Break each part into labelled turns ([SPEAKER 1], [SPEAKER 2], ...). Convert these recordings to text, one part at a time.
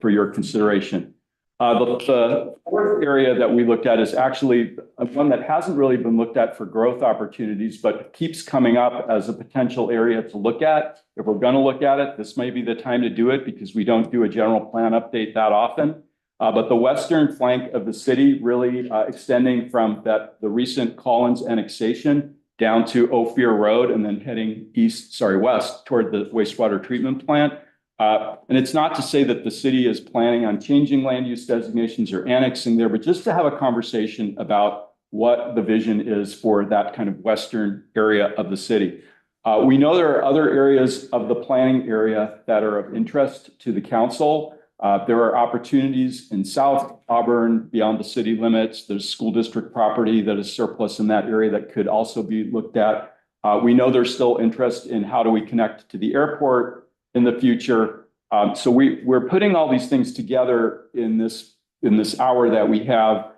[SPEAKER 1] for your consideration. The fourth area that we looked at is actually one that hasn't really been looked at for growth opportunities, but keeps coming up as a potential area to look at. If we're going to look at it, this may be the time to do it because we don't do a general plan update that often. But the western flank of the city, really extending from the recent Collins annexation down to Ophir Road and then heading west toward the wastewater treatment plant. And it's not to say that the city is planning on changing land use designations or annexing there, but just to have a conversation about what the vision is for that kind of western area of the city. We know there are other areas of the planning area that are of interest to the council. There are opportunities in South Auburn beyond the city limits. There's school district property that is surplus in that area that could also be looked at. We know there's still interest in how do we connect to the airport in the future. So we're putting all these things together in this hour that we have.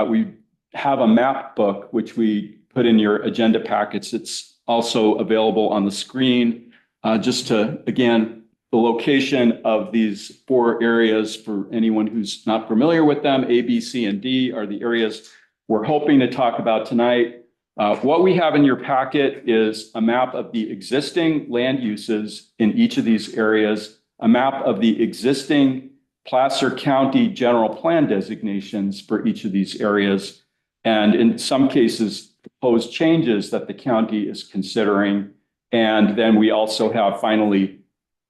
[SPEAKER 1] We have a map book, which we put in your agenda packets. It's also available on the screen, just to, again, the location of these 4 areas for anyone who's not familiar with them. A, B, C, and D are the areas we're hoping to talk about tonight. What we have in your packet is a map of the existing land uses in each of these areas, a map of the existing Placer County general plan designations for each of these areas, and in some cases, proposed changes that the county is considering. And then we also have finally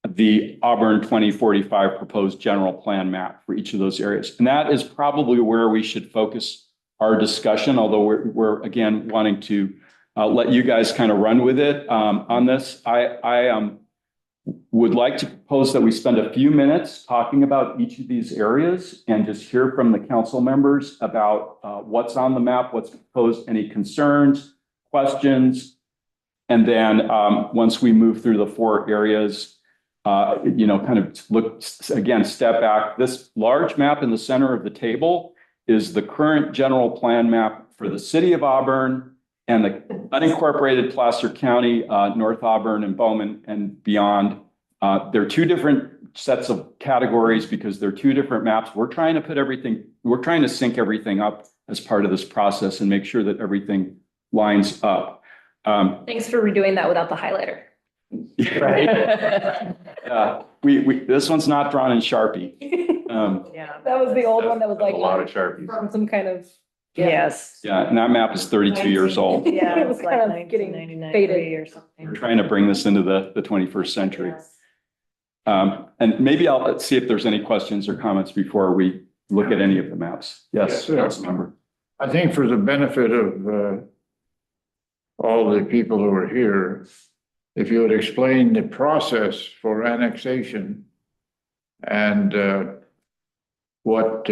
[SPEAKER 1] the Auburn 2045 proposed general plan map for each of those areas. And that is probably where we should focus our discussion, although we're again wanting to let you guys kind of run with it on this. I would like to propose that we spend a few minutes talking about each of these areas and just hear from the council members about what's on the map, what's proposed, any concerns, questions. And then once we move through the 4 areas, kind of look again, step back. This large map in the center of the table is the current general plan map for the city of Auburn and the unincorporated Placer County, North Auburn and Bowman and beyond. They're 2 different sets of categories because they're 2 different maps. We're trying to sync everything up as part of this process and make sure that everything lines up.
[SPEAKER 2] Thanks for redoing that without the highlighter.
[SPEAKER 1] Right. This one's not drawn in Sharpie.
[SPEAKER 2] Yeah, that was the old one that was like
[SPEAKER 3] a lot of Sharpies
[SPEAKER 2] from some kind of.
[SPEAKER 4] Yes.
[SPEAKER 1] Yeah, and that map is 32 years old.
[SPEAKER 4] Yeah,
[SPEAKER 2] It was
[SPEAKER 4] like
[SPEAKER 2] kind of getting
[SPEAKER 4] 1999
[SPEAKER 2] faded
[SPEAKER 4] or something.
[SPEAKER 1] We're trying to bring this into the 21st century.
[SPEAKER 4] Yes.
[SPEAKER 1] And maybe I'll see if there's any questions or comments before we look at any of the maps. Yes, Councilmember.
[SPEAKER 5] I think for the benefit of all the people who are here, if you would explain the process for annexation and what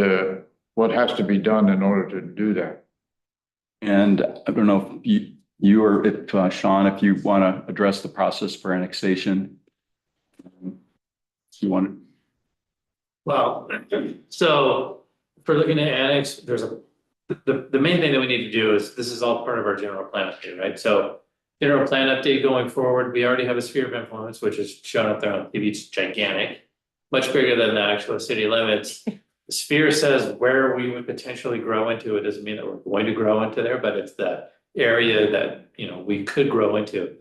[SPEAKER 5] has to be done in order to do that.
[SPEAKER 1] And I don't know if you or if Sean, if you want to address the process for annexation. You want to?
[SPEAKER 6] Well, so for looking at annex, there's the main thing that we need to do is, this is all part of our general plan update, right? So general plan update going forward, we already have a sphere of influence, which is shown up there on TV. It's gigantic, much bigger than the actual city limits. The sphere says where we would potentially grow into. It doesn't mean that we're going to grow into there, but it's the area that, we could grow into.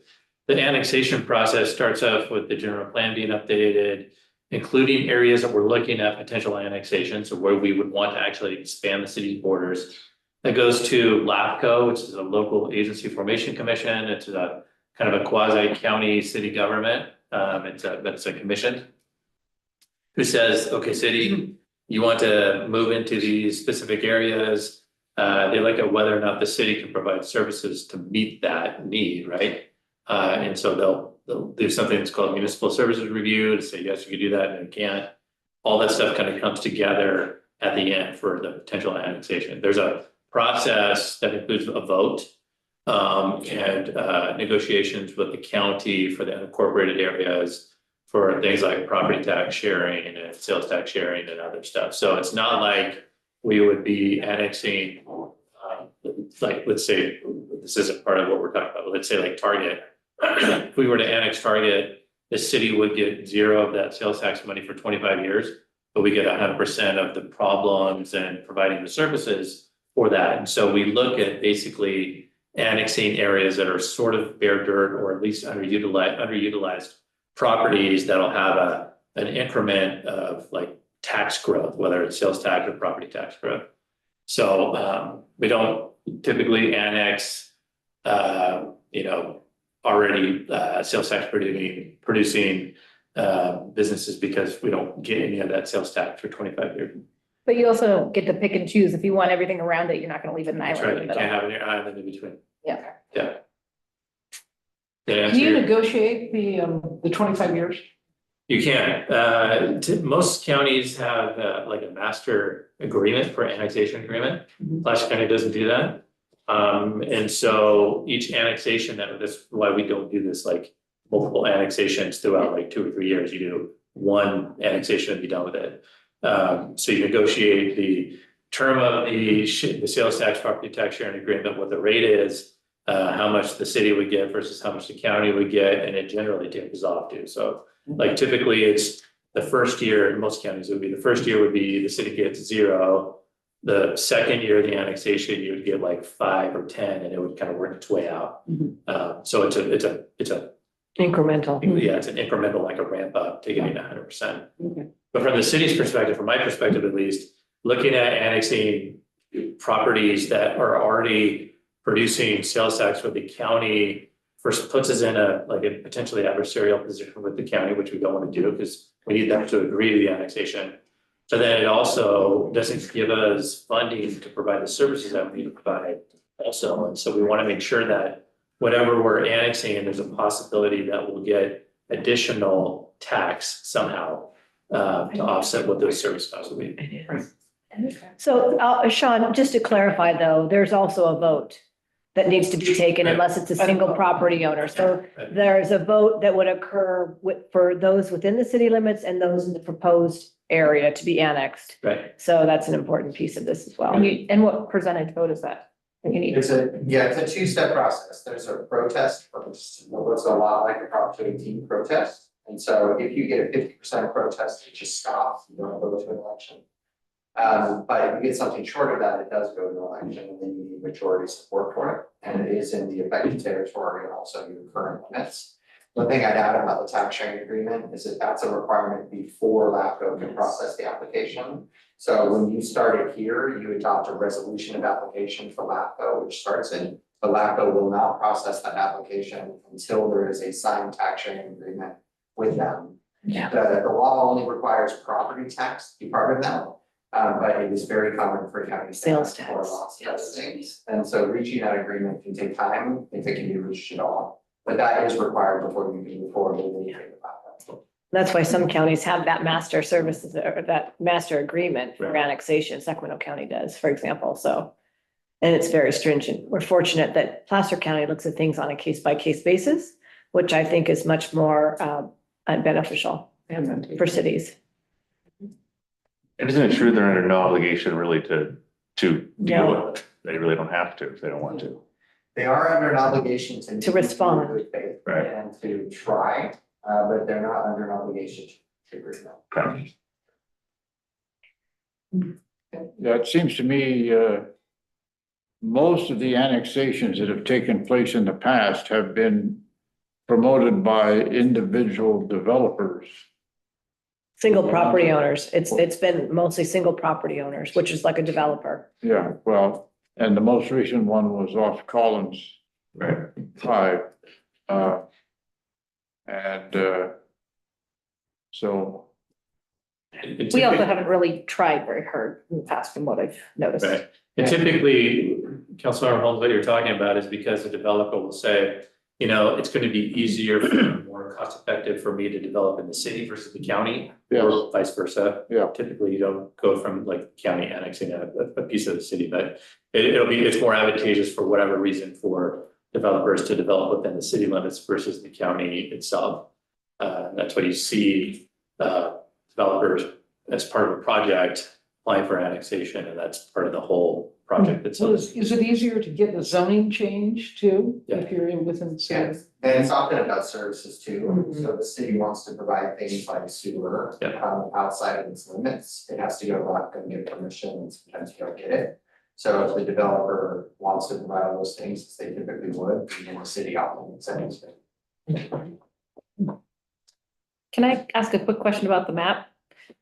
[SPEAKER 6] The annexation process starts off with the general plan being updated, including areas that we're looking at potential annexation, so where we would want to actually expand the city's borders. That goes to LAFCO, which is a local agency formation commission. It's a kind of a quasi-county city government. It's a commission who says, okay, city, you want to move into these specific areas. They look at whether or not the city can provide services to meet that need, right? And so they'll do something that's called municipal services review to say, yes, you can do that and you can't. All that stuff kind of comes together at the end for the potential annexation. There's a process that includes a vote and negotiations with the county for the unincorporated areas for things like property tax sharing and sales tax sharing and other stuff. So it's not like we would be annexing, like, let's say, this isn't part of what we're talking about, but let's say like Target. If we were to annex Target, the city would get 0 of that sales tax money for 25 years, but we get 100% of the problems and providing the services for that. And so we look at basically annexing areas that are sort of bare dirt or at least underutilized properties that'll have an increment of like tax growth, whether it's sales tax or property tax growth. So we don't typically annex, already sales tax producing businesses because we don't get any of that sales tax for 25 years.
[SPEAKER 2] But you also get to pick and choose. If you want everything around it, you're not gonna leave it an
[SPEAKER 6] That's
[SPEAKER 2] island
[SPEAKER 6] right.
[SPEAKER 2] in
[SPEAKER 6] You
[SPEAKER 2] the
[SPEAKER 6] can't
[SPEAKER 2] middle.
[SPEAKER 6] have an island in between.
[SPEAKER 2] Yeah.
[SPEAKER 6] Yeah.
[SPEAKER 3] Can you negotiate the 25 years?
[SPEAKER 6] You can. Most counties have like a master agreement for annexation agreement. Placer County doesn't do that. And so each annexation, that's why we don't do this like multiple annexations throughout like 2 or 3 years. You do one annexation and be done with it. So you negotiate the term of the sales tax, property tax sharing agreement, what the rate is, how much the city would get versus how much the county would get, and it generally tapers off too. So like typically it's the first year, in most counties, it would be the first year would be the city gets 0. The second year of the annexation, you would get like 5 or 10, and it would kind of work its way out. So it's a
[SPEAKER 2] Incremental.
[SPEAKER 6] yeah, it's an incremental, like a ramp up to getting 100%. But from the city's perspective, from my perspective at least, looking at annexing properties that are already producing sales tax for the county first puts us in a potentially adversarial position with the county, which we don't want to do because we need them to agree to the annexation. So then it also doesn't give us funding to provide the services that we need to provide also. And so we want to make sure that whatever we're annexing, there's a possibility that we'll get additional tax somehow to offset what those service costs will be.
[SPEAKER 2] So, Sean, just to clarify though, there's also a vote that needs to be taken unless it's a single property owner. So there's a vote that would occur for those within the city limits and those in the proposed area to be annexed.
[SPEAKER 6] Right.
[SPEAKER 2] So that's an important piece of this as well. And what percentage vote is that?
[SPEAKER 4] It's a 2-step process. There's a protest, which looks a lot like a Prop 218 protest. And so if you get a 50% protest, it just stops. You don't go to an election. But if you get something short of that, it does go to an election, and then you need majority support for it. And it is in the affected territory and also your current limits. One thing I'd add about the tax sharing agreement is that that's a requirement before LAFCO can process the application. So when you start it here, you adopt a resolution of application for LAFCO, which starts it. But LAFCO will not process that application until there is a signed tax sharing agreement with them.
[SPEAKER 2] Yeah.
[SPEAKER 4] The law only requires property tax to be part of that. But it is very common for counties to
[SPEAKER 2] Sales
[SPEAKER 4] ask for
[SPEAKER 2] tax.
[SPEAKER 4] lots of other things. And so reaching that agreement can take time if it can be reached at all. But that is required before you can move forward with anything about that.
[SPEAKER 2] That's why some counties have that master services or that master agreement for
[SPEAKER 6] Right.
[SPEAKER 2] annexation. Sacramento County does, for example. So, and it's very stringent. We're fortunate that Placer County looks at things on a case by case basis, which I think is much more beneficial for cities.
[SPEAKER 7] And isn't it true they're under no obligation really to
[SPEAKER 2] Yeah.
[SPEAKER 7] deal with it? They really don't have to if they don't want to.
[SPEAKER 4] They are under an obligation to.
[SPEAKER 2] To respond.
[SPEAKER 4] in good faith
[SPEAKER 7] Right.
[SPEAKER 4] And to try, but they're not under an obligation to agree.
[SPEAKER 7] Okay.
[SPEAKER 5] Yeah, it seems to me, most of the annexations that have taken place in the past have been promoted by individual developers.
[SPEAKER 2] Single property owners. It's been mostly single property owners, which is like a developer.
[SPEAKER 5] Yeah, well, and the most recent one was off Collins
[SPEAKER 7] Right.
[SPEAKER 5] Drive. So,
[SPEAKER 6] And
[SPEAKER 2] We also
[SPEAKER 6] typically-
[SPEAKER 2] haven't really tried very hard in the past from what I've noticed.
[SPEAKER 6] Right. And typically, Councilmember Holmes, what you're talking about is because the developer will say, it's going to be easier, more cost effective for me to develop in the city versus the county,
[SPEAKER 5] yes,
[SPEAKER 6] or vice versa.
[SPEAKER 5] Yeah.
[SPEAKER 6] Typically, you don't go from like county annexing a piece of the city, but it's more advantageous for whatever reason for developers to develop within the city limits versus the county itself. That's why you see developers as part of a project apply for annexation, and that's part of the whole project
[SPEAKER 3] So
[SPEAKER 6] itself.
[SPEAKER 3] is it easier to get the zoning change too,
[SPEAKER 6] Yeah.
[SPEAKER 3] if you're in within the city?
[SPEAKER 4] Yes, and it's often about services too,
[SPEAKER 3] Mhm.
[SPEAKER 4] so the city wants to provide things like sewer.
[SPEAKER 6] Yeah.
[SPEAKER 4] Outside of its limits, it has to go back and get permission, and sometimes you don't get it. So if the developer wants to provide all those things, as they typically would, then the city outlets anything.
[SPEAKER 2] Can I ask a quick question about the map?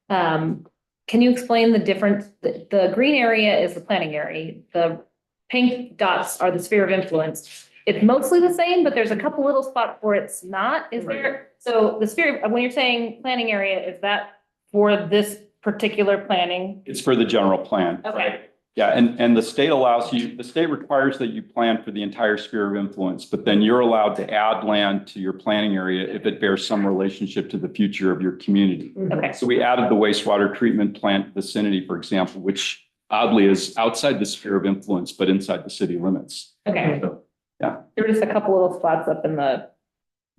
[SPEAKER 2] Can you explain the difference? The green area is the planning area. The pink dots are the sphere of influence. It's mostly the same, but there's a couple little spots where it's not. Is there? So the sphere, when you're saying planning area, is that for this particular planning?
[SPEAKER 1] It's for the general plan.
[SPEAKER 2] Okay.
[SPEAKER 1] Yeah, and the state allows you, the state requires that you plan for the entire sphere of influence, but then you're allowed to add land to your planning area if it bears some relationship to the future of your community.
[SPEAKER 2] Okay.
[SPEAKER 1] So we added the wastewater treatment plant vicinity, for example, which oddly is outside the sphere of influence, but inside the city limits.
[SPEAKER 2] Okay.
[SPEAKER 1] Yeah.
[SPEAKER 2] There were just a couple little spots up in the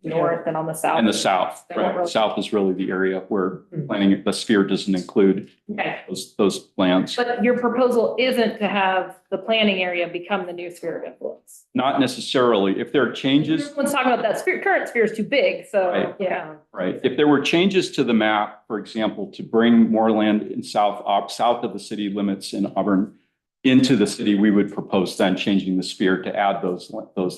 [SPEAKER 2] north and on the south.
[SPEAKER 1] In the south, right? South is really the area where planning, the sphere doesn't include
[SPEAKER 2] Okay.
[SPEAKER 1] those lands.
[SPEAKER 2] But your proposal isn't to have the planning area become the new sphere of influence.
[SPEAKER 1] Not necessarily. If there are changes,
[SPEAKER 2] Everyone's talking about that sphere, current sphere is too big, so,
[SPEAKER 1] Right.
[SPEAKER 2] yeah.
[SPEAKER 1] right? If there were changes to the map, for example, to bring more land in south of the city limits in Auburn into the city, we would propose then changing the sphere to add those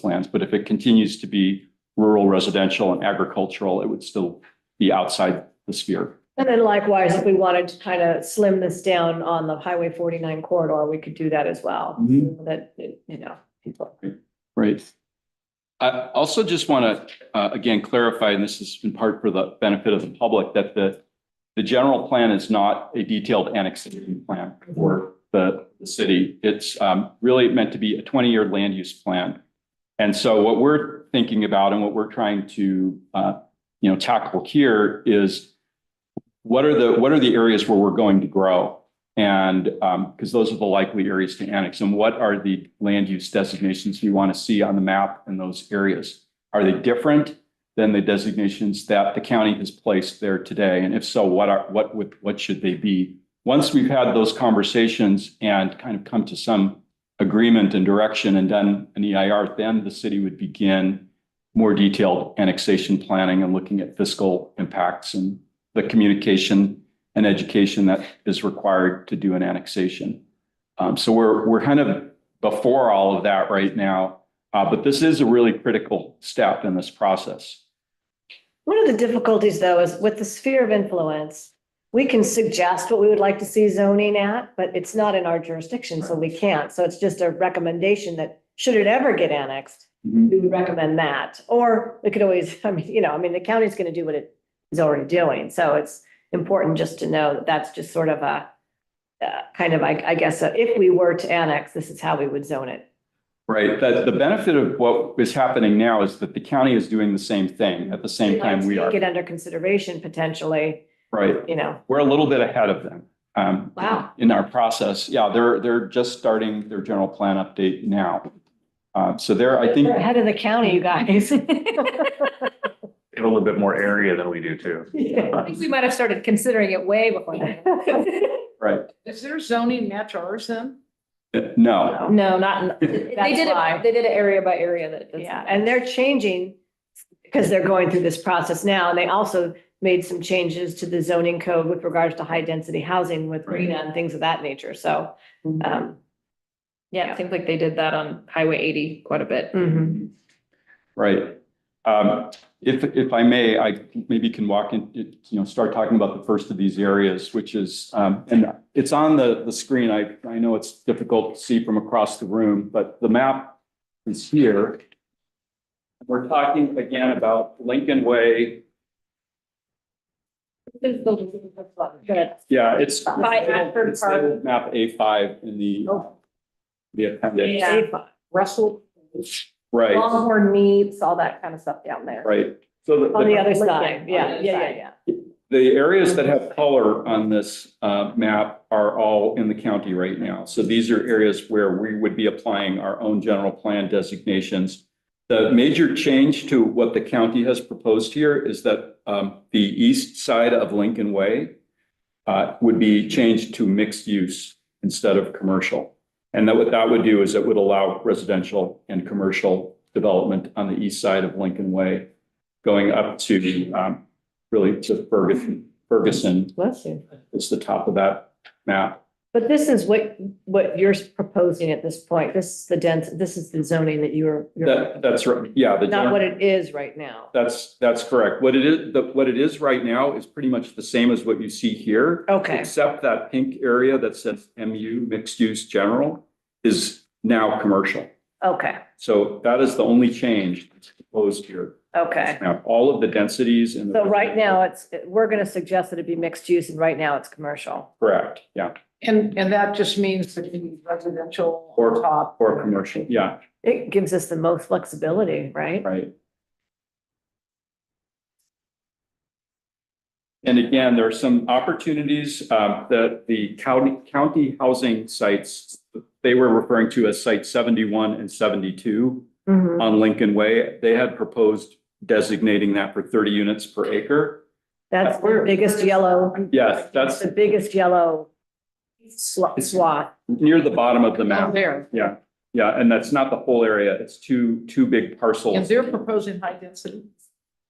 [SPEAKER 1] lands. But if it continues to be rural, residential, and agricultural, it would still be outside the sphere.
[SPEAKER 2] And then likewise, if we wanted to kind of slim this down on the Highway 49 corridor, we could do that as well.
[SPEAKER 1] Mhm.
[SPEAKER 2] That, you know, people.
[SPEAKER 1] Right. I also just want to, again, clarify, and this is in part for the benefit of the public, that the general plan is not a detailed annexation plan for the city. It's really meant to be a 20-year land use plan. And so what we're thinking about and what we're trying to, tackle here is what are the areas where we're going to grow? And because those are the likely areas to annex, and what are the land use designations you want to see on the map in those areas? Are they different than the designations that the county has placed there today? And if so, what should they be? Once we've had those conversations and kind of come to some agreement and direction and done an EIR, then the city would begin more detailed annexation planning and looking at fiscal impacts and the communication and education that is required to do an annexation. So we're kind of before all of that right now, but this is a really critical step in this process.
[SPEAKER 2] One of the difficulties, though, is with the sphere of influence, we can suggest what we would like to see zoning at, but it's not in our jurisdiction, so we can't. So it's just a recommendation that should it ever get annexed, we would recommend that. Or we could always, the county's going to do what it is already doing. So it's important just to know that that's just sort of a kind of, I guess, if we were to annex, this is how we would zone it.
[SPEAKER 1] Right. The benefit of what is happening now is that the county is doing the same thing at the same time we are.
[SPEAKER 2] Take it under consideration potentially,
[SPEAKER 1] Right. We're a little bit ahead of them.
[SPEAKER 2] Wow.
[SPEAKER 1] In our process. Yeah, they're just starting their general plan update now. So I think.
[SPEAKER 2] We're ahead of the county, you guys.
[SPEAKER 7] A little bit more area than we do too.
[SPEAKER 2] I think we might have started considering it way before that.
[SPEAKER 1] Right.
[SPEAKER 3] Is there zoning match ours then?
[SPEAKER 1] No.
[SPEAKER 2] No, not, they
[SPEAKER 3] That's
[SPEAKER 2] did
[SPEAKER 3] why.
[SPEAKER 2] it, they did it area by area that. Yeah, and they're changing because they're going through this process now. And they also made some changes to the zoning code with regards to high density housing with RENA and things of that nature. So, yeah, it seems like they did that on Highway 80 quite a bit.
[SPEAKER 1] Right. If I may, I maybe can walk in, start talking about the first of these areas, which is, and it's on the screen. I know it's difficult to see from across the room, but the map is here. We're talking again about Lincoln Way. Yeah, it's labeled map A5 in the appendix.
[SPEAKER 2] Yeah.
[SPEAKER 3] Russell?
[SPEAKER 1] Right,
[SPEAKER 2] Longhorn meats, all that kind of stuff down there.
[SPEAKER 1] right. So
[SPEAKER 2] On the other side, yeah.
[SPEAKER 1] the areas that have color on this map are all in the county right now. So these are areas where we would be applying our own general plan designations. The major change to what the county has proposed here is that the east side of Lincoln Way would be changed to mixed use instead of commercial. And that what that would do is it would allow residential and commercial development on the east side of Lincoln Way, going up to really to Ferguson
[SPEAKER 2] Bless you.
[SPEAKER 1] is the top of that map.
[SPEAKER 2] But this is what you're proposing at this point. This is the zoning that you're
[SPEAKER 1] That's right, yeah.
[SPEAKER 2] not what it is right now.
[SPEAKER 1] That's correct. What it is right now is pretty much the same as what you see here.
[SPEAKER 2] Okay.
[SPEAKER 1] Except that pink area that says MU, mixed use general, is now commercial.
[SPEAKER 2] Okay,
[SPEAKER 1] So that is the only change that's proposed here.
[SPEAKER 2] okay.
[SPEAKER 1] Now, all of the densities in the.
[SPEAKER 2] So right now we're going to suggest that it be mixed use and right now it's commercial.
[SPEAKER 1] Correct, yeah,
[SPEAKER 3] And that just means that you need residential
[SPEAKER 1] Or-
[SPEAKER 3] on top.
[SPEAKER 1] or commercial, yeah,
[SPEAKER 2] It gives us the most flexibility, right?
[SPEAKER 1] right. And again, there are some opportunities that the county housing sites, they were referring to as site 71 and 72
[SPEAKER 2] Mhm.
[SPEAKER 1] on Lincoln Way. They had proposed designating that for 30 units per acre.
[SPEAKER 2] That's the biggest yellow.
[SPEAKER 1] Yes, that's
[SPEAKER 2] The biggest yellow swath.
[SPEAKER 1] near the bottom of the
[SPEAKER 3] Out
[SPEAKER 1] map.
[SPEAKER 3] there.
[SPEAKER 1] Yeah, yeah, and that's not the whole area. It's two big
[SPEAKER 3] And
[SPEAKER 1] parcels.
[SPEAKER 3] they're proposing high density.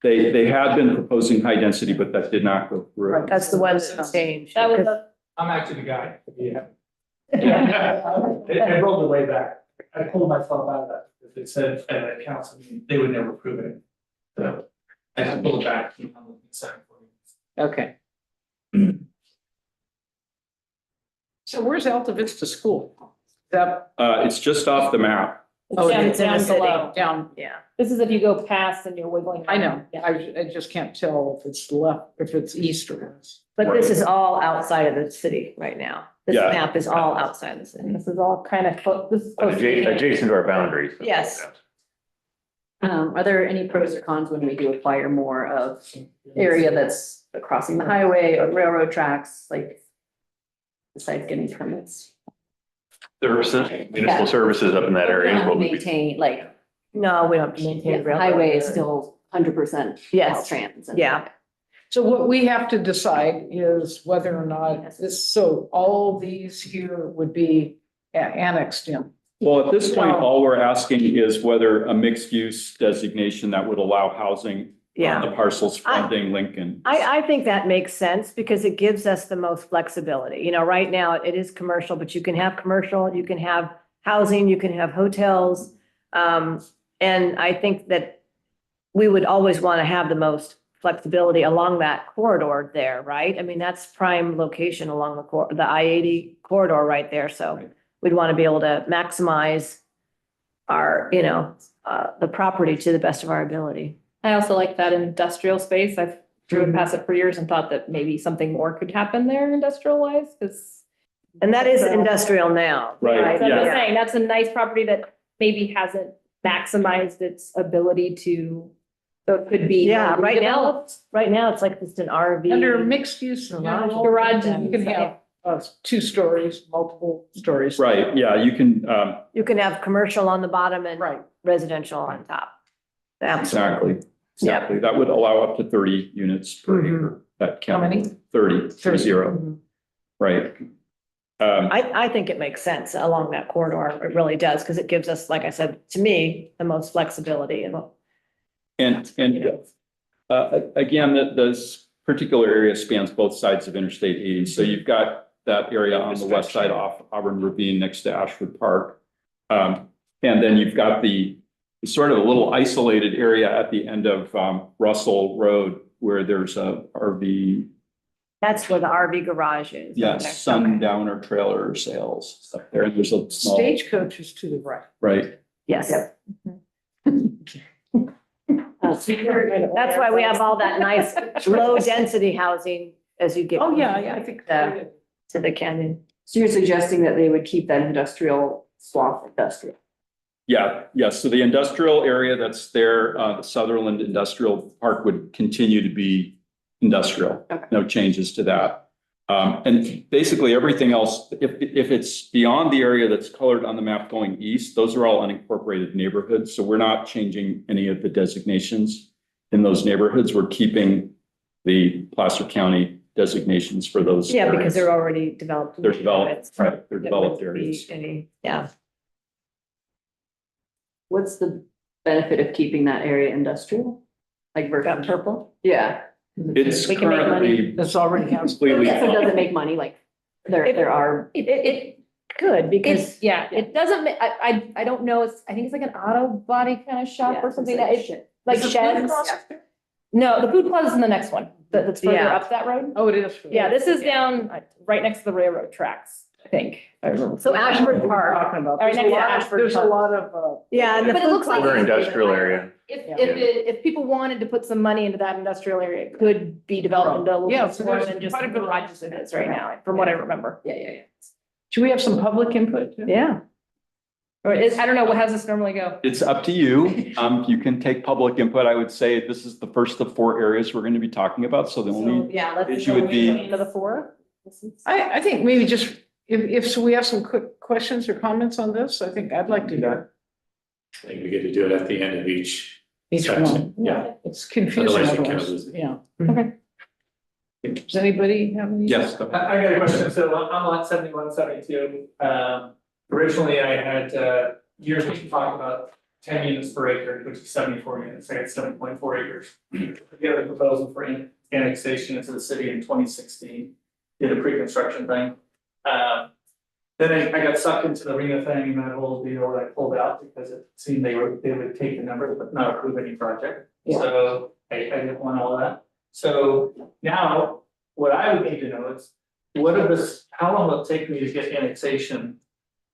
[SPEAKER 1] They had been proposing high density, but that did not go through.
[SPEAKER 2] That's the one that changed.
[SPEAKER 8] That was
[SPEAKER 2] because-
[SPEAKER 8] a,
[SPEAKER 9] I'm actually the guy. Yeah. I rolled it way back. I pulled myself out of that. If it said at a council meeting, they would never prove it. So I just pulled it back. I'm looking at second for you.
[SPEAKER 3] Okay. So where's Alta Vista School? That,
[SPEAKER 1] It's just off the map.
[SPEAKER 3] oh,
[SPEAKER 8] down,
[SPEAKER 3] it's in the
[SPEAKER 8] down
[SPEAKER 3] city,
[SPEAKER 8] below.
[SPEAKER 3] down,
[SPEAKER 2] Yeah.
[SPEAKER 8] This is if you go past and you're wiggling.
[SPEAKER 3] I know,
[SPEAKER 8] around. Yeah.
[SPEAKER 3] I just can't tell if it's left, if it's east or west.
[SPEAKER 2] But this is all outside of the city right now. This
[SPEAKER 1] Yeah.
[SPEAKER 2] map is all outside the city.
[SPEAKER 8] This is all kind of, this is. supposed to be-
[SPEAKER 7] Adjacent to our boundaries. so,
[SPEAKER 2] Yes.
[SPEAKER 7] yeah.
[SPEAKER 10] Are there any pros or cons when we do acquire more of area that's crossing the highway or railroad tracks, like besides getting permits?
[SPEAKER 7] Municipal services up in that area is what would be.
[SPEAKER 10] Maintain, like,
[SPEAKER 2] No, we don't have to maintain
[SPEAKER 10] the
[SPEAKER 2] railroad.
[SPEAKER 10] highway is still 100%
[SPEAKER 2] Yes.
[SPEAKER 10] Caltrans. and-
[SPEAKER 2] Yeah.
[SPEAKER 3] So what we have to decide is whether or not this, so all these here would be annexed in.
[SPEAKER 1] Well, at this point, all we're asking is whether a mixed use designation that would allow housing
[SPEAKER 2] Yeah.
[SPEAKER 1] on the parcels fronting Lincoln.
[SPEAKER 2] I think that makes sense because it gives us the most flexibility. You know, right now it is commercial, but you can have commercial, you can have housing, you can have hotels. And I think that we would always want to have the most flexibility along that corridor there, right? I mean, that's prime location along the I-80 corridor right there. So
[SPEAKER 1] Right.
[SPEAKER 2] we'd want to be able to maximize our, the property to the best of our ability.
[SPEAKER 8] I also like that industrial space. I've driven past it for years and thought that maybe something more could happen there industrial wise, because.
[SPEAKER 2] And that is industrial now.
[SPEAKER 1] Right,
[SPEAKER 8] So I'm just
[SPEAKER 1] yeah.
[SPEAKER 8] saying, that's a nice property that maybe hasn't maximized its ability to, so it could be.
[SPEAKER 2] Yeah, right now,
[SPEAKER 8] redeveloped.
[SPEAKER 2] right now it's like just an RV.
[SPEAKER 3] Under mixed use.
[SPEAKER 2] Garage.
[SPEAKER 8] Garage
[SPEAKER 3] You can have 2 stories, multiple stories.
[SPEAKER 1] Right, yeah, you can,
[SPEAKER 2] You can have commercial on the bottom and
[SPEAKER 3] Right.
[SPEAKER 2] residential on top. Absolutely.
[SPEAKER 1] exactly. That would allow up to 30 units per
[SPEAKER 2] Mhm.
[SPEAKER 1] acre. That
[SPEAKER 3] How
[SPEAKER 1] count.
[SPEAKER 3] many?
[SPEAKER 1] 30, 30,
[SPEAKER 2] Mhm.
[SPEAKER 1] right.
[SPEAKER 2] I think it makes sense along that corridor. It really does, because it gives us, like I said, to me, the most flexibility and.
[SPEAKER 1] Again, this particular area spans both sides of Interstate 80. So you've got that area on the west side off Auburn Ravine next to Ashford Park. And then you've got the sort of a little isolated area at the end of Russell Road where there's a RV,
[SPEAKER 2] That's where the RV garage is.
[SPEAKER 1] yes,
[SPEAKER 2] Okay.
[SPEAKER 1] Sundowner Trailer Sales up there. There's a small,
[SPEAKER 3] Stagecoach is to the right.
[SPEAKER 1] right.
[SPEAKER 2] Yes. That's why we have all that nice, low-density housing as you get.
[SPEAKER 3] Oh, yeah, I think.
[SPEAKER 2] To the canyon.
[SPEAKER 10] So you're suggesting that they would keep that industrial swath industrial?
[SPEAKER 1] Yeah, yes. So the industrial area that's there, the Sutherland Industrial Park would continue to be industrial.
[SPEAKER 10] Okay.
[SPEAKER 1] No changes to that. And basically everything else, if it's beyond the area that's colored on the map going east, those are all unincorporated neighborhoods. So we're not changing any of the designations in those neighborhoods. We're keeping the Placer County designations for those.
[SPEAKER 2] Yeah, because
[SPEAKER 1] areas.
[SPEAKER 2] they're already developed.
[SPEAKER 1] They're developed, right, they're
[SPEAKER 2] There
[SPEAKER 1] developed
[SPEAKER 2] wouldn't be
[SPEAKER 1] areas.
[SPEAKER 2] Yeah,
[SPEAKER 10] What's the benefit of keeping that area industrial? Like
[SPEAKER 2] got
[SPEAKER 10] versus,
[SPEAKER 2] purple.
[SPEAKER 10] yeah.
[SPEAKER 1] It's
[SPEAKER 2] We can make money.
[SPEAKER 1] currently
[SPEAKER 3] This already has.
[SPEAKER 1] completely.
[SPEAKER 10] Yeah, so does it make money? Like, there are,
[SPEAKER 2] It could, because,
[SPEAKER 8] It's, yeah, it doesn't, I don't know, I think it's like an auto body kind of shop
[SPEAKER 10] Yeah,
[SPEAKER 8] or something
[SPEAKER 10] it's
[SPEAKER 8] that
[SPEAKER 10] like
[SPEAKER 8] it's
[SPEAKER 10] shit.
[SPEAKER 8] like
[SPEAKER 3] Is the food
[SPEAKER 8] sheds.
[SPEAKER 3] processor?
[SPEAKER 8] No, the food plaza's in the next one, that's further
[SPEAKER 2] Yeah.
[SPEAKER 8] up that road.
[SPEAKER 3] Oh, it is.
[SPEAKER 8] Yeah, this is down right next to the railroad tracks, I think.
[SPEAKER 2] so Ashford Park,
[SPEAKER 3] Talking about.
[SPEAKER 8] Right
[SPEAKER 3] There's a
[SPEAKER 8] next to
[SPEAKER 3] lot of-
[SPEAKER 8] Ashford
[SPEAKER 3] There's a
[SPEAKER 8] Park.
[SPEAKER 3] lot of,
[SPEAKER 2] yeah, and the
[SPEAKER 8] But it
[SPEAKER 2] food
[SPEAKER 8] looks like-
[SPEAKER 7] Or
[SPEAKER 2] plaza-
[SPEAKER 7] industrial area.
[SPEAKER 8] If people wanted to put some money into that industrial area, it could be developed into a little
[SPEAKER 3] Yeah,
[SPEAKER 8] bit
[SPEAKER 3] so
[SPEAKER 8] more
[SPEAKER 3] there's
[SPEAKER 8] than just
[SPEAKER 3] quite a
[SPEAKER 8] the
[SPEAKER 3] bit of-
[SPEAKER 8] garages it is right now, from what I remember.
[SPEAKER 10] Yeah.
[SPEAKER 3] should we have some public input? too?
[SPEAKER 2] Yeah,
[SPEAKER 8] Or I don't know, how does this normally go?
[SPEAKER 1] It's up to you. You can take public input. I would say this is the first of 4 areas we're going to be talking about. So the
[SPEAKER 8] So,
[SPEAKER 1] only
[SPEAKER 8] yeah, let's.
[SPEAKER 1] issue would be-
[SPEAKER 8] Into the 4.
[SPEAKER 3] I think maybe just, if so we have some quick questions or comments on this, I think I'd like to hear
[SPEAKER 6] I think we get to do it at the end of each
[SPEAKER 3] each
[SPEAKER 6] section.
[SPEAKER 3] one.
[SPEAKER 6] Yeah.
[SPEAKER 3] It's confusing
[SPEAKER 6] Otherwise you can't
[SPEAKER 3] otherwise,
[SPEAKER 6] lose it.
[SPEAKER 3] yeah.
[SPEAKER 8] Okay.
[SPEAKER 3] Does anybody have any?
[SPEAKER 1] yes. go ahead.
[SPEAKER 9] I got a question, so I'm on 7172, originally I had, years ago talked about 10 units per acre, which is 74 units, I had 7.4 acres. We had a proposal for annexation into the city in 2016, did a pre-construction thing. Then I got sucked into the RENA thing and that whole deal that I pulled out because it seemed they would take the numbers but not approve any project.
[SPEAKER 3] Yeah.
[SPEAKER 9] So I didn't want all that. So now, what I would need to know is, how long will it take me to get annexation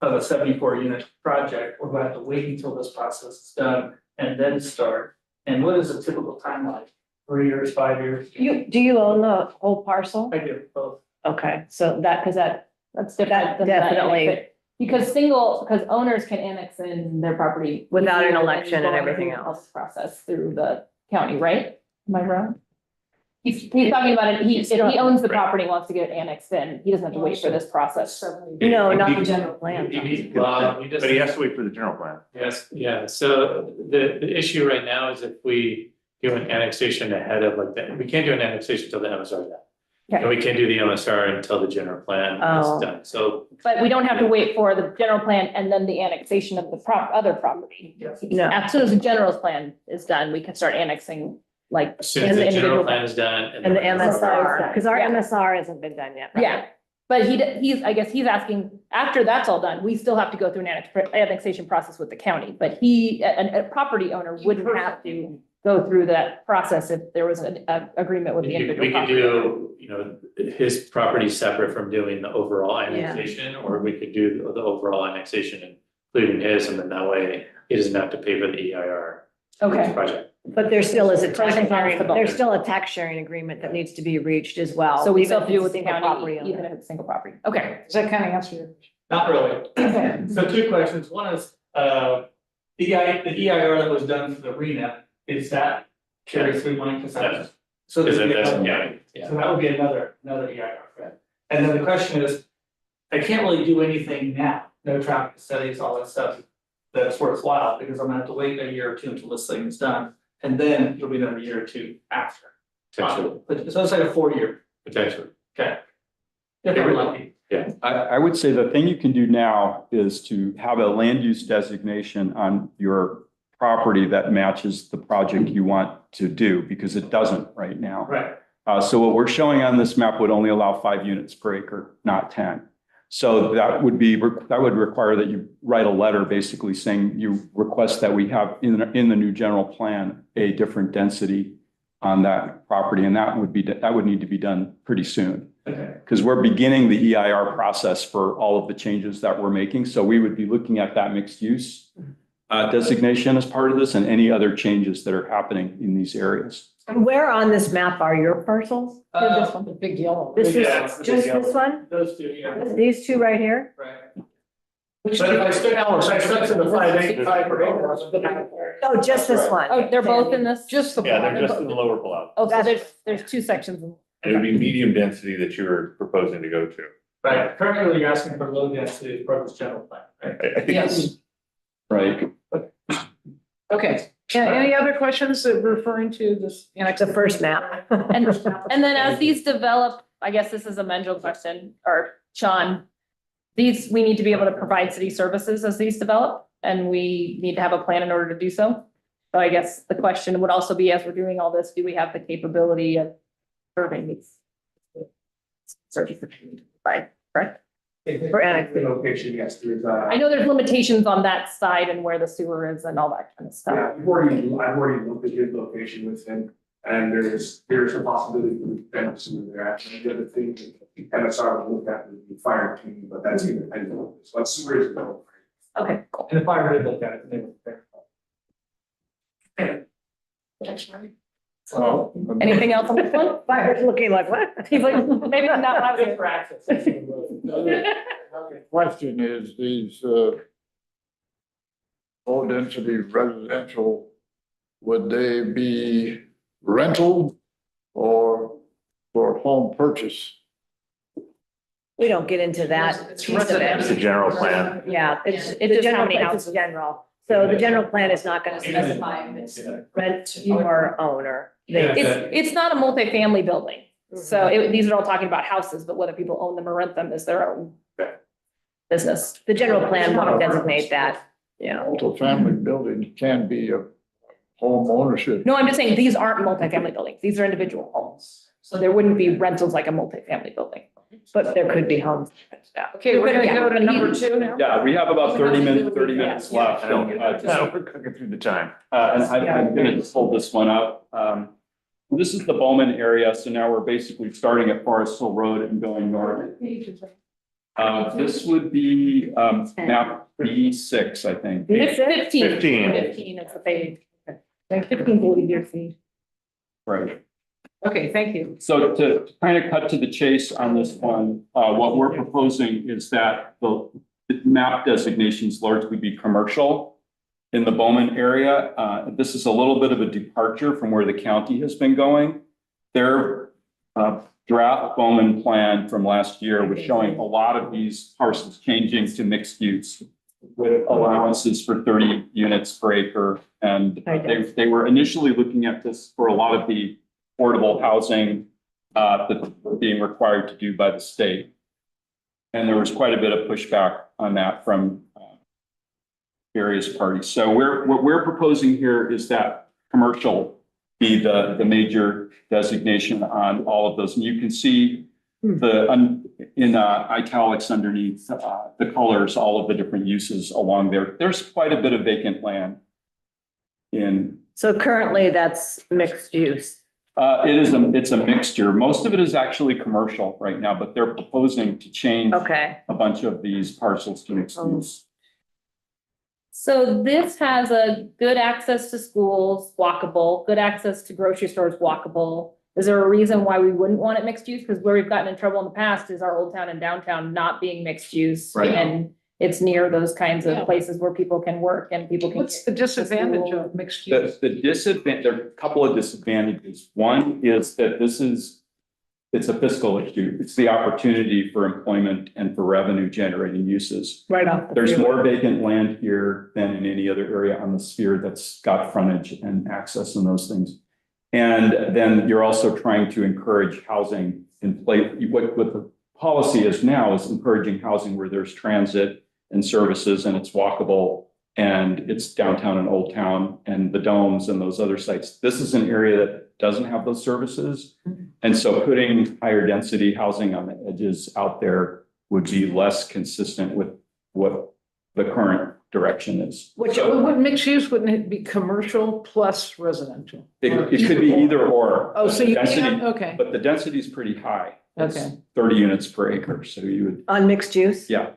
[SPEAKER 9] of a 74 unit project, or do I have to wait until this process is done and then start? And what is a typical timeline? 3 years, 5 years?
[SPEAKER 2] do you own the whole parcel?
[SPEAKER 9] I do both.
[SPEAKER 2] Okay, so that, because
[SPEAKER 8] That's different. than
[SPEAKER 2] Definitely.
[SPEAKER 8] that, because owners can annex in their property.
[SPEAKER 2] Without an
[SPEAKER 8] easier than
[SPEAKER 2] election and
[SPEAKER 8] going
[SPEAKER 2] everything
[SPEAKER 8] through the
[SPEAKER 2] else.
[SPEAKER 8] Process through the county, right? Am I wrong? He's talking about it, if he owns the property, and wants to get it annexed in, he doesn't have to wait for this process.
[SPEAKER 2] No, not the general plan.
[SPEAKER 6] Well, you just.
[SPEAKER 7] But he has to wait for the general plan.
[SPEAKER 6] Yes, yeah, so the issue right now is if we do an annexation ahead of like that, we can't do an annexation until the MSR is done.
[SPEAKER 8] Okay.
[SPEAKER 6] And we can't do the MSR until the general plan
[SPEAKER 2] Oh.
[SPEAKER 6] is done, so.
[SPEAKER 8] But we don't have to wait for the general plan and then the annexation of the other property.
[SPEAKER 9] Yes.
[SPEAKER 2] No.
[SPEAKER 8] As soon as the general plan is done, we can start annexing, like.
[SPEAKER 6] As soon as
[SPEAKER 8] in
[SPEAKER 6] the general
[SPEAKER 8] individual-
[SPEAKER 6] plan is done.
[SPEAKER 2] And the
[SPEAKER 6] then-
[SPEAKER 2] MSR, because our
[SPEAKER 8] Yeah.
[SPEAKER 2] MSR hasn't been done yet. right?
[SPEAKER 8] Yeah, but I guess he's asking, after that's all done, we still have to go through an annexation process with the county, but a property owner wouldn't have to go through that process if there was an agreement with the individual
[SPEAKER 6] We could
[SPEAKER 8] property.
[SPEAKER 6] do, his property separate from doing the overall annexation, or we could do the overall annexation including his, and then that way he doesn't have to pay for the EIR.
[SPEAKER 8] Okay.
[SPEAKER 6] Project.
[SPEAKER 2] But there still is a
[SPEAKER 8] Pros
[SPEAKER 2] tax
[SPEAKER 8] and cons
[SPEAKER 2] sharing,
[SPEAKER 8] to both.
[SPEAKER 2] there's still a tax sharing agreement that needs to be reached as well.
[SPEAKER 8] So we
[SPEAKER 2] even
[SPEAKER 8] still
[SPEAKER 2] if
[SPEAKER 8] have to do
[SPEAKER 2] it's
[SPEAKER 8] with
[SPEAKER 2] a
[SPEAKER 8] the
[SPEAKER 2] single property
[SPEAKER 8] county,
[SPEAKER 2] owner.
[SPEAKER 8] even if it's single property. Okay.
[SPEAKER 3] Does that kind of answer your?
[SPEAKER 9] Not really.
[SPEAKER 3] Okay.
[SPEAKER 9] So 2 questions, one is, the EIR that was done for the RENA, is that carry through money? Because that's. So
[SPEAKER 6] Is
[SPEAKER 9] there'd
[SPEAKER 6] it,
[SPEAKER 9] be
[SPEAKER 6] that's,
[SPEAKER 9] another-
[SPEAKER 6] yeah.
[SPEAKER 9] So that would be another EIR, right? And then the question is, I can't really do anything now, no traffic studies, all that stuff. That's worthwhile, because I'm gonna have to wait a year or 2 until this thing is done, and then it'll be another year or 2 after.
[SPEAKER 6] Potentially,
[SPEAKER 9] But so it's like a 4-year,
[SPEAKER 6] potentially.
[SPEAKER 9] okay? If we're lucky.
[SPEAKER 1] I would say the thing you can do now is to have a land use designation on your property that matches the project you want to do, because it doesn't right now.
[SPEAKER 9] Right.
[SPEAKER 1] So what we're showing on this map would only allow 5 units per acre, not 10. So that would require that you write a letter basically saying you request that we have in the new general plan a different density on that property, and that would need to be done pretty soon.
[SPEAKER 9] Okay.
[SPEAKER 1] Because we're beginning the EIR process for all of the changes that we're making. So we would be looking at that mixed use designation as part of this, and any other changes that are happening in these areas.
[SPEAKER 2] Where on this map are your parcels?
[SPEAKER 8] This one.
[SPEAKER 3] The big yellow.
[SPEAKER 2] This
[SPEAKER 9] Yeah,
[SPEAKER 2] is
[SPEAKER 9] it's the
[SPEAKER 2] just
[SPEAKER 9] big
[SPEAKER 2] this one?
[SPEAKER 9] Those 2, yeah,
[SPEAKER 2] These 2 right here?
[SPEAKER 9] right. But if I stuck to the 5 per acre.
[SPEAKER 2] Oh, just this one?
[SPEAKER 8] Oh, they're both in this?
[SPEAKER 3] Just the.
[SPEAKER 7] Yeah, they're just in the lower pullout.
[SPEAKER 8] Oh, so there's 2 sections.
[SPEAKER 7] And it would be medium density that you're proposing to go to.
[SPEAKER 9] Right, currently you're asking for low density for this general plan, right?
[SPEAKER 7] I think
[SPEAKER 3] Yes.
[SPEAKER 7] it's-
[SPEAKER 1] Right.
[SPEAKER 3] Okay, any other questions that referring to this?
[SPEAKER 2] It's the first map.
[SPEAKER 8] And then as these develop, I guess this is a Menjo question, or Sean. These, we need to be able to provide city services as these develop, and we need to have a plan in order to do so. So I guess the question would also be, as we're doing all this, do we have the capability of serving these services? Right, correct?
[SPEAKER 9] For annexation location, yes, there's
[SPEAKER 8] I know there's limitations on that side and where the sewer is and all that kind of stuff.
[SPEAKER 9] yeah, I've already looked at his location with him, and there's a possibility for fence in there. Actually, the other thing that the MSR will look at would be fire team, but that's independent. So that's sewer is no.
[SPEAKER 8] Okay, cool.
[SPEAKER 9] And the fire did look at it, and they were there.
[SPEAKER 5] Well,
[SPEAKER 8] Anything else on this one?
[SPEAKER 2] Fire's looking like what?
[SPEAKER 8] He's like, maybe not. when I was here.
[SPEAKER 9] For access.
[SPEAKER 5] the question is these, low density residential, would they be rental or for home purchase?
[SPEAKER 2] We don't get into that.
[SPEAKER 9] It's
[SPEAKER 2] piece of it.
[SPEAKER 7] It's a general plan.
[SPEAKER 2] Yeah, it's
[SPEAKER 8] Just
[SPEAKER 2] the
[SPEAKER 8] how
[SPEAKER 2] general,
[SPEAKER 8] many
[SPEAKER 2] it's
[SPEAKER 8] houses.
[SPEAKER 2] general. So the general plan is not gonna specify if it's rent or owner.
[SPEAKER 8] It's not a multifamily building. So these are all talking about houses, but whether people own them or rent them is their own business.
[SPEAKER 2] The general plan won't designate that, yeah.
[SPEAKER 5] Multifamily building can be a home ownership.
[SPEAKER 8] No, I'm just saying, these aren't multifamily buildings. These are individual homes. So there wouldn't be rentals like a multifamily building.
[SPEAKER 2] But there could be homes.
[SPEAKER 3] Okay, we're gonna go to number 2 now.
[SPEAKER 1] Yeah, we have about 30 minutes left.
[SPEAKER 7] I know,
[SPEAKER 1] and,
[SPEAKER 7] we're cooking through the time.
[SPEAKER 1] And I'm gonna just hold this one up. This is the Bowman area, so now we're basically starting at Forest Hill Road and going north. This would be map B6, I think.
[SPEAKER 8] It's 15.
[SPEAKER 7] 15.
[SPEAKER 8] 15 is the page. 15 will be your fee.
[SPEAKER 1] Right.
[SPEAKER 3] Okay, thank you.
[SPEAKER 1] So to kind of cut to the chase on this one, what we're proposing is that the map designations largely be commercial in the Bowman area. This is a little bit of a departure from where the county has been going. Their draft Bowman plan from last year was showing a lot of these parcels changing to mixed use with allowances for 30 units per acre. And they were initially looking at this for a lot of the affordable housing that were being required to do by the state. And there was quite a bit of pushback on that from various parties. So what we're proposing here is that commercial be the major designation on all of those. And you can see in italics underneath the colors, all of the different uses along there. There's quite a bit of vacant land in.
[SPEAKER 2] So currently that's mixed use.
[SPEAKER 1] It's a mixture. Most of it is actually commercial right now, but they're proposing to change
[SPEAKER 2] Okay.
[SPEAKER 1] a bunch of these parcels to mixed use.
[SPEAKER 8] So this has a good access to schools, walkable, good access to grocery stores, walkable. Is there a reason why we wouldn't want it mixed use? Because where we've gotten in trouble in the past is our old town and downtown not being mixed use.
[SPEAKER 1] Right.
[SPEAKER 8] And it's near those kinds
[SPEAKER 3] Yeah.
[SPEAKER 8] of places where people can work and people can.
[SPEAKER 3] What's the disadvantage of mixed use?
[SPEAKER 1] The disadvantage, there are a couple of disadvantages. One is that it's a fiscal issue. It's the opportunity for employment and for revenue generating uses.
[SPEAKER 2] Right off.
[SPEAKER 1] There's more vacant land here than in any other area on the sphere that's got frontage and access and those things. And then you're also trying to encourage housing in place. What the policy is now is encouraging housing where there's transit and services and it's walkable and it's downtown and Old Town and the domes and those other sites. This is an area that doesn't have those services. And so putting higher density housing on the edges out there would be less consistent with what the current direction is.
[SPEAKER 3] Which, what mixed use, wouldn't it be commercial plus residential?
[SPEAKER 1] It could be either or.
[SPEAKER 3] Oh, so you
[SPEAKER 1] Density-
[SPEAKER 3] can, okay,
[SPEAKER 1] But the density is pretty high. It's
[SPEAKER 3] Okay.
[SPEAKER 1] 30 units per acre, so you would,
[SPEAKER 2] On mixed use?
[SPEAKER 1] yeah.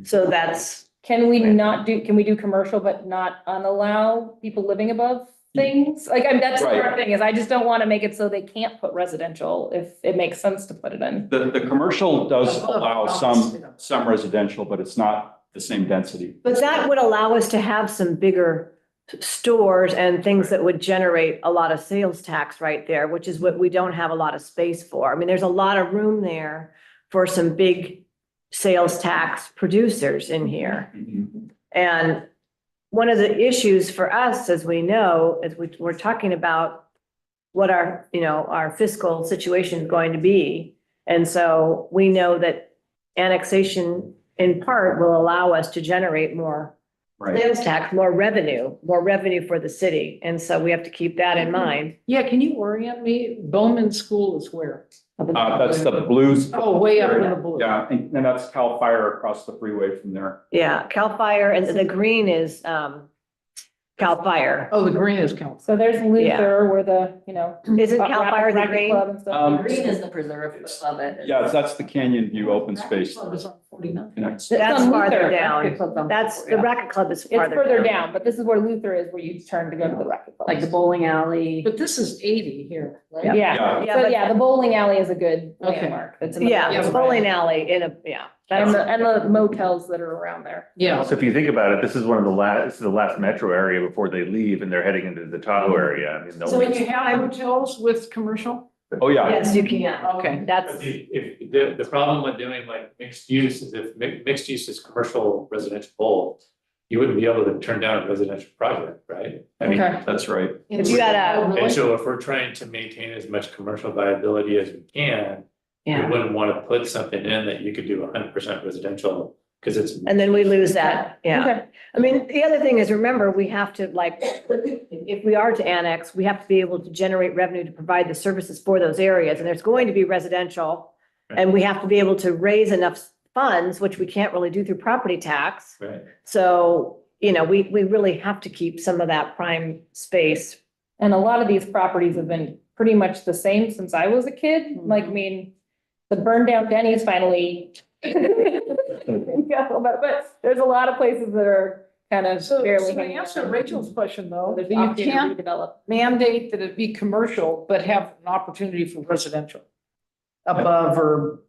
[SPEAKER 2] So that's,
[SPEAKER 8] Can we do commercial but not unallow people living above things? Like, that's the
[SPEAKER 1] Right.
[SPEAKER 8] hard thing is I just don't want to make it so they can't put residential if it makes sense to put it in.
[SPEAKER 1] The commercial does allow some residential, but it's not the same density.
[SPEAKER 2] but that would allow us to have some bigger stores and things that would generate a lot of sales tax right there, which is what we don't have a lot of space for. I mean, there's a lot of room there for some big sales tax producers in here. And one of the issues for us, as we know, is we're talking about what our fiscal situation is going to be. And so we know that annexation in part will allow us to generate more
[SPEAKER 1] Right.
[SPEAKER 2] sales tax, more revenue for the city. And so we have to keep that in mind.
[SPEAKER 3] Yeah, can you orient me? Bowman School is where?
[SPEAKER 1] That's the blues.
[SPEAKER 3] Oh, way up in the blue.
[SPEAKER 1] Yeah, and that's Cal Fire across the freeway from there.
[SPEAKER 2] Yeah, Cal Fire, and the green is, Cal Fire.
[SPEAKER 3] Oh, the green is council.
[SPEAKER 8] So there's Luther where the, you know.
[SPEAKER 2] Isn't Cal Fire the
[SPEAKER 8] racket
[SPEAKER 2] green?
[SPEAKER 8] club and stuff.
[SPEAKER 1] Um,
[SPEAKER 10] Green is the preserve of it.
[SPEAKER 1] Yeah, that's the Canyon View Open Space.
[SPEAKER 3] Club is on 49.
[SPEAKER 1] Connects.
[SPEAKER 2] That's
[SPEAKER 8] on
[SPEAKER 2] farther
[SPEAKER 8] Luther.
[SPEAKER 2] down. That's, the racket club is
[SPEAKER 8] It's
[SPEAKER 2] farther
[SPEAKER 8] further
[SPEAKER 2] down.
[SPEAKER 8] down, but this is where Luther is, where you turn to go to the racket club.
[SPEAKER 10] Like the bowling alley.
[SPEAKER 3] But this is 80 here, right?
[SPEAKER 2] Yeah.
[SPEAKER 8] Yeah,
[SPEAKER 2] Yeah,
[SPEAKER 8] so
[SPEAKER 2] but-
[SPEAKER 8] yeah, the bowling alley is a good
[SPEAKER 3] Okay.
[SPEAKER 8] landmark. That's in the.
[SPEAKER 2] Yeah,
[SPEAKER 3] Yeah,
[SPEAKER 2] the bowling alley in a, yeah.
[SPEAKER 8] And
[SPEAKER 2] That's,
[SPEAKER 8] the motels that are around there.
[SPEAKER 3] Yeah.
[SPEAKER 7] So if you think about it, this is one of the last, this is the last metro area before they leave and they're heading into the Tahoe area. I mean, the
[SPEAKER 3] So
[SPEAKER 7] only-
[SPEAKER 3] you have hotels with commercial?
[SPEAKER 1] Oh, yeah.
[SPEAKER 2] yes, you can.
[SPEAKER 3] Okay.
[SPEAKER 2] That's,
[SPEAKER 6] If, the problem with doing like mixed use is if mixed use is commercial residential both, you wouldn't be able to turn down a residential project, right? I mean,
[SPEAKER 8] Okay.
[SPEAKER 1] That's right.
[SPEAKER 2] if you got
[SPEAKER 3] Oh,
[SPEAKER 2] a,
[SPEAKER 3] really?
[SPEAKER 6] and so if we're trying to maintain as much commercial viability as we can, we
[SPEAKER 2] yeah,
[SPEAKER 6] wouldn't want to put something in that you could do 100% residential, because it's.
[SPEAKER 2] and then we lose that, yeah.
[SPEAKER 8] Okay.
[SPEAKER 2] I mean, the other thing is, remember, we have to like, if we are to annex, we have to be able to generate revenue to provide the services for those areas, and there's going to be residential. And we have to be able to raise enough funds, which we can't really do through property tax.
[SPEAKER 6] Right.
[SPEAKER 2] So, you know, we really have to keep some of that prime space.
[SPEAKER 8] And a lot of these properties have been pretty much the same since I was a kid. Like, I mean, the burned down Denny's finally. But there's a lot of places that are kind of
[SPEAKER 3] So
[SPEAKER 8] barely
[SPEAKER 3] to
[SPEAKER 8] hanging
[SPEAKER 3] answer
[SPEAKER 8] on.
[SPEAKER 3] Rachel's question though,
[SPEAKER 8] There's
[SPEAKER 3] you
[SPEAKER 8] the opportunity
[SPEAKER 3] can't
[SPEAKER 8] to redevelop.
[SPEAKER 3] mandate that it be commercial, but have an opportunity for residential. Above or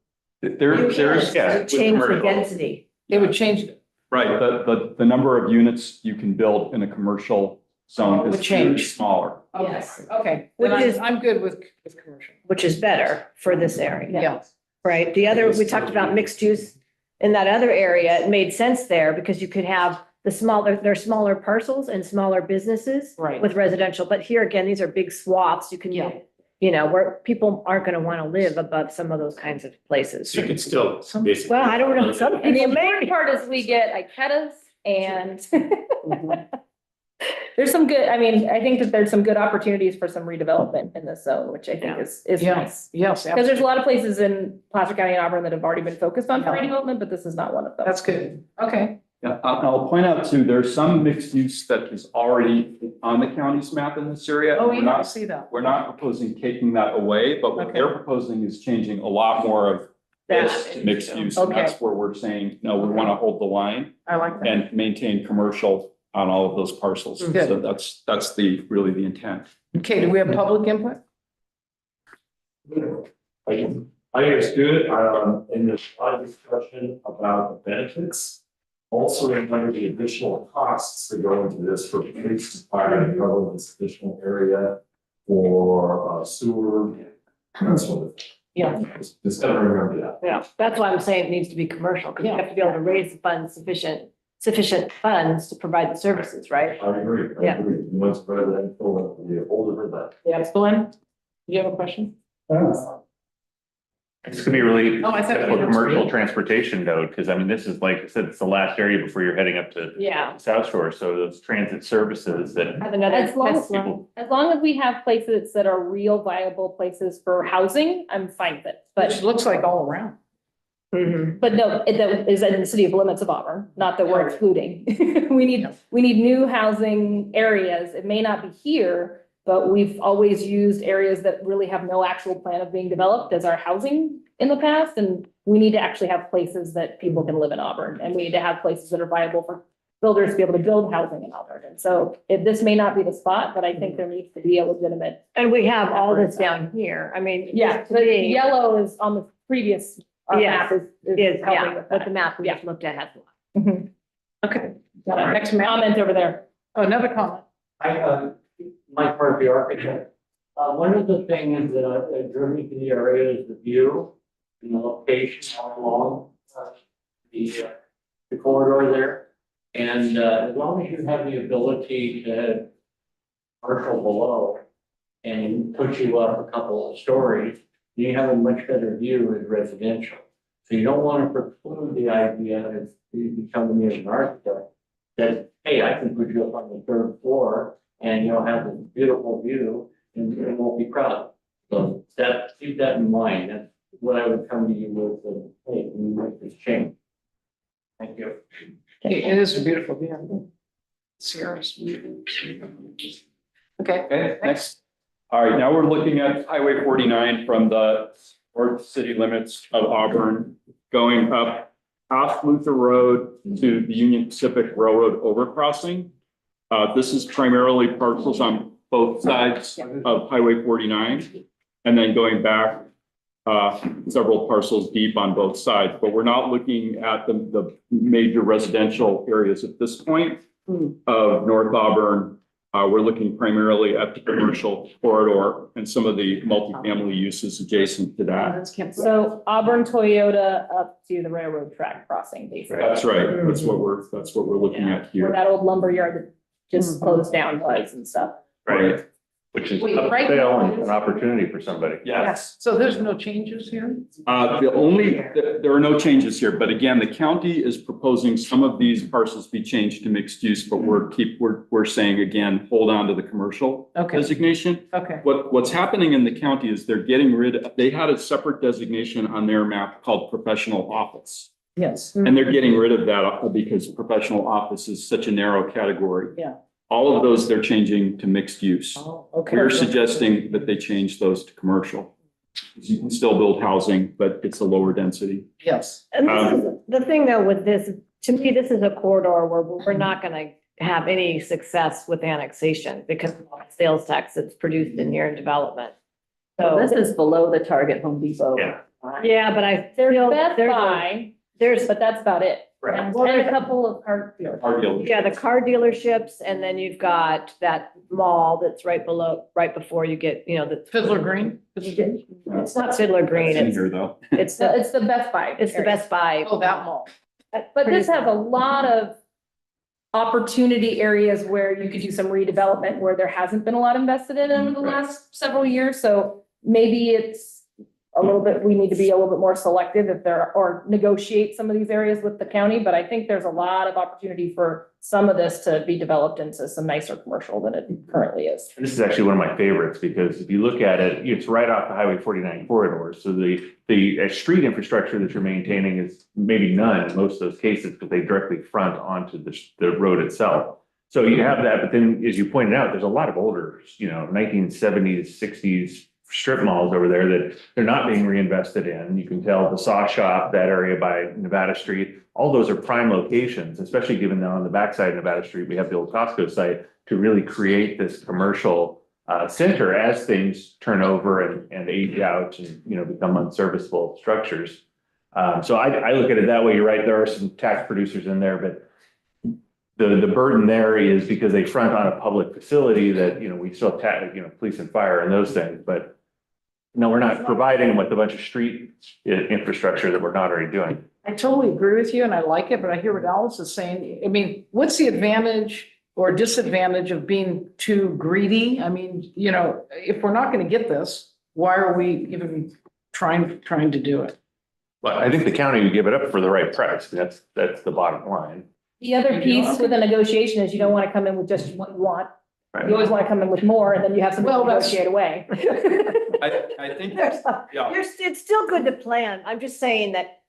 [SPEAKER 1] There's,
[SPEAKER 7] yeah,
[SPEAKER 2] Change the
[SPEAKER 7] commercial.
[SPEAKER 2] density.
[SPEAKER 3] they would change it.
[SPEAKER 1] right, the number of units you can build in a commercial zone
[SPEAKER 3] Would
[SPEAKER 1] is
[SPEAKER 3] change.
[SPEAKER 1] smaller.
[SPEAKER 2] Yes.
[SPEAKER 3] Okay,
[SPEAKER 2] Which
[SPEAKER 3] then
[SPEAKER 2] is-
[SPEAKER 3] I'm good with commercial.
[SPEAKER 2] Which is better for this area,
[SPEAKER 3] Yeah.
[SPEAKER 2] right? The other, we talked about mixed use in that other area, it made sense there because you could have the smaller, they're smaller parcels and smaller businesses
[SPEAKER 3] Right.
[SPEAKER 2] with residential, but here again, these are big swaths, you can,
[SPEAKER 3] Yeah.
[SPEAKER 2] you know, where people aren't gonna wanna live above some of those kinds of places.
[SPEAKER 6] So you could still basically.
[SPEAKER 2] Well, I don't know, some
[SPEAKER 8] And the
[SPEAKER 2] people
[SPEAKER 8] important
[SPEAKER 2] may.
[SPEAKER 8] part is we get Iketas and there's some good, I mean, I think that there's some good opportunities for some redevelopment in this zone, which I think is
[SPEAKER 3] Yeah.
[SPEAKER 8] nice.
[SPEAKER 3] Yes,
[SPEAKER 8] Because there's a lot of places in Placer County and Auburn that have already been focused on
[SPEAKER 3] Yeah.
[SPEAKER 8] redevelopment, but this is not one of them.
[SPEAKER 3] that's good. Okay.
[SPEAKER 1] Yeah, I'll point out too, there's some mixed use that is already on the county's map in this area.
[SPEAKER 3] Oh,
[SPEAKER 1] We're
[SPEAKER 3] you
[SPEAKER 1] not-
[SPEAKER 3] don't see that.
[SPEAKER 1] We're not proposing taking that away, but what
[SPEAKER 3] Okay.
[SPEAKER 1] they're proposing is changing a lot more of this to mixed use. And
[SPEAKER 3] Okay.
[SPEAKER 1] that's where we're saying, no, we want to hold the line
[SPEAKER 3] I like that.
[SPEAKER 1] and maintain commercial on all of those parcels.
[SPEAKER 3] Good.
[SPEAKER 1] So that's really the intent.
[SPEAKER 3] Okay, do we have public input?
[SPEAKER 11] I understood, in the discussion about the benefits. Also remember the additional costs that go into this for police, fire, and government's additional area for sewer. That sort of thing.
[SPEAKER 3] Yeah.
[SPEAKER 11] Just gotta remember that.
[SPEAKER 2] Yeah, that's why I'm saying it needs to be commercial, because you have to be able to raise the funds sufficient funds to provide the services, right?
[SPEAKER 11] I agree, I
[SPEAKER 2] Yeah.
[SPEAKER 11] agree. Once residential, the older than that.
[SPEAKER 3] Yes, Glenn? Do you have a question?
[SPEAKER 7] It's gonna be really
[SPEAKER 3] Oh, I thought you
[SPEAKER 7] for
[SPEAKER 3] were-
[SPEAKER 7] commercial transportation node, because I mean, this is like I said, it's the last area before you're heading up to
[SPEAKER 2] Yeah.
[SPEAKER 7] South Shore, so those transit services that.
[SPEAKER 2] Have another
[SPEAKER 8] As long
[SPEAKER 2] test line.
[SPEAKER 8] as we have places that are real viable places for housing, I'm fine with it.
[SPEAKER 3] Which
[SPEAKER 8] But,
[SPEAKER 3] looks like all around.
[SPEAKER 2] Mhm.
[SPEAKER 8] but no, that is in the city of limits of Auburn, not that we're excluding. We need new housing areas. It may not be here, but we've always used areas that really have no actual plan of being developed as our housing in the past. And we need to actually have places that people can live in Auburn, and we need to have places that are viable for builders to be able to build housing in Auburn. And so this may not be the spot, but I think there needs to be a legitimate.
[SPEAKER 2] And we have all this down here. I mean.
[SPEAKER 8] Yeah,
[SPEAKER 2] to
[SPEAKER 8] the
[SPEAKER 2] me,
[SPEAKER 8] yellow is on the previous
[SPEAKER 2] Yes,
[SPEAKER 8] map is
[SPEAKER 2] Is,
[SPEAKER 8] helping
[SPEAKER 2] yeah,
[SPEAKER 8] with
[SPEAKER 2] what the
[SPEAKER 8] that.
[SPEAKER 2] map we
[SPEAKER 8] Yeah.
[SPEAKER 2] just looked at has.
[SPEAKER 8] Mhm.
[SPEAKER 3] Okay.
[SPEAKER 8] Got it.
[SPEAKER 3] Next map.
[SPEAKER 8] Comment over there.
[SPEAKER 3] Oh, another comment.
[SPEAKER 12] Mike Murphy, architect. One of the things that drew me to the area is the view and the location all along the corridor there. And as long as you have the ability to commercial below and push you up a couple of stories, you have a much better view as residential. So you don't want to preclude the idea of you becoming an architect, that, hey, I can put you up on the third floor and you'll have this beautiful view and it won't be crowded. So that, keep that in mind. That's what I would come to you with, hey, we make this change. Thank you.
[SPEAKER 3] It is a beautiful view. Sierras. Okay.
[SPEAKER 1] Okay, next. All right, now we're looking at Highway 49 from the north city limits of Auburn, going up off Luther Road to the Union Pacific Railroad overcrossing. This is primarily parcels on both sides of Highway 49, and then going back several parcels deep on both sides, but we're not looking at the major residential areas at this point of North Auburn. We're looking primarily at the commercial corridor and some of the multifamily uses adjacent to that.
[SPEAKER 8] So Auburn, Toyota up to the railroad track crossing, basically.
[SPEAKER 1] That's right. That's what we're looking at
[SPEAKER 8] Where
[SPEAKER 1] here.
[SPEAKER 8] that old lumber yard that just closed down was and stuff.
[SPEAKER 7] Right, which is
[SPEAKER 8] Wait,
[SPEAKER 7] up
[SPEAKER 8] right
[SPEAKER 7] for sale
[SPEAKER 8] now-
[SPEAKER 7] and an opportunity for somebody.
[SPEAKER 1] Yes.
[SPEAKER 3] So there's no changes here?
[SPEAKER 1] There are no changes here, but again, the county is proposing some of these parcels be changed to mixed use, but we're saying again, hold on to the commercial
[SPEAKER 3] Okay,
[SPEAKER 1] designation.
[SPEAKER 3] okay.
[SPEAKER 1] What's happening in the county is they're getting they had a separate designation on their map called professional office.
[SPEAKER 3] Yes.
[SPEAKER 1] And they're getting rid of that because professional office is such a narrow category.
[SPEAKER 3] Yeah.
[SPEAKER 1] All of those they're changing to mixed use.
[SPEAKER 3] Oh, okay.
[SPEAKER 1] We're suggesting that they change those to commercial. You can still build housing, but it's a lower density.
[SPEAKER 3] Yes.
[SPEAKER 2] And this is, the thing though with this, to me, this is a corridor where we're not gonna have any success with annexation because of all the sales tax that's produced in year in development.
[SPEAKER 10] So
[SPEAKER 2] So,
[SPEAKER 10] this is below the Target Home Depot.
[SPEAKER 7] Yeah.
[SPEAKER 2] yeah, but I
[SPEAKER 8] There's
[SPEAKER 2] feel,
[SPEAKER 8] Best
[SPEAKER 2] there's,
[SPEAKER 8] Buy,
[SPEAKER 2] there's,
[SPEAKER 8] but that's about it.
[SPEAKER 7] Right.
[SPEAKER 8] And a couple of car dealers.
[SPEAKER 1] Our deal.
[SPEAKER 2] yeah, the car dealerships, and then you've got that mall that's right before you get, the.
[SPEAKER 3] Fiddler Green?
[SPEAKER 2] It's not Fiddler Green,
[SPEAKER 1] That's in
[SPEAKER 2] it's,
[SPEAKER 1] here though.
[SPEAKER 2] it's
[SPEAKER 8] So
[SPEAKER 2] the,
[SPEAKER 8] it's the Best Buy.
[SPEAKER 2] it's the
[SPEAKER 8] area.
[SPEAKER 2] Best Buy.
[SPEAKER 3] Oh, that mall.
[SPEAKER 8] But this has a lot of opportunity areas where you could do some redevelopment where there hasn't been a lot invested in over the last several years. So maybe it's a little bit, we need to be a little bit more selective if there, or negotiate some of these areas with the county. But I think there's a lot of opportunity for some of this to be developed into some nicer commercial than it currently is.
[SPEAKER 7] This is actually one of my favorites because if you look at it, it's right off the Highway 49 corridor. So the street infrastructure that you're maintaining is maybe none in most of those cases because they directly front onto the road itself. So you have that, but then as you pointed out, there's a lot of older, 1970s, 60s strip malls over there that they're not being reinvested in. You can tell the saw shop, that area by Nevada Street, all those are prime locations, especially given that on the backside of Nevada Street, we have the old Costco site to really create this commercial center as things turn over and age out and, become unserviceable structures. So I look at it that way. You're right. There are some tax producers in there, but the burden there is because they front on a public facility that, we still have, police and fire and those things, but no, we're not providing them with a bunch of street infrastructure that we're not already doing.
[SPEAKER 3] I totally agree with you and I like it, but I hear what Alice is saying. I mean, what's the advantage or disadvantage of being too greedy? I mean, if we're not going to get this, why are we even trying to do it?
[SPEAKER 7] Well, I think the county would give it up for the right price. That's the bottom line.
[SPEAKER 8] The other piece with a negotiation is you don't want to come in with just what you want.
[SPEAKER 7] Right.
[SPEAKER 8] You always want to come in with more and then you have something to
[SPEAKER 3] Well, that's-
[SPEAKER 8] negotiate away.
[SPEAKER 1] I think,
[SPEAKER 2] Yeah. It's still good to plan. I'm just saying that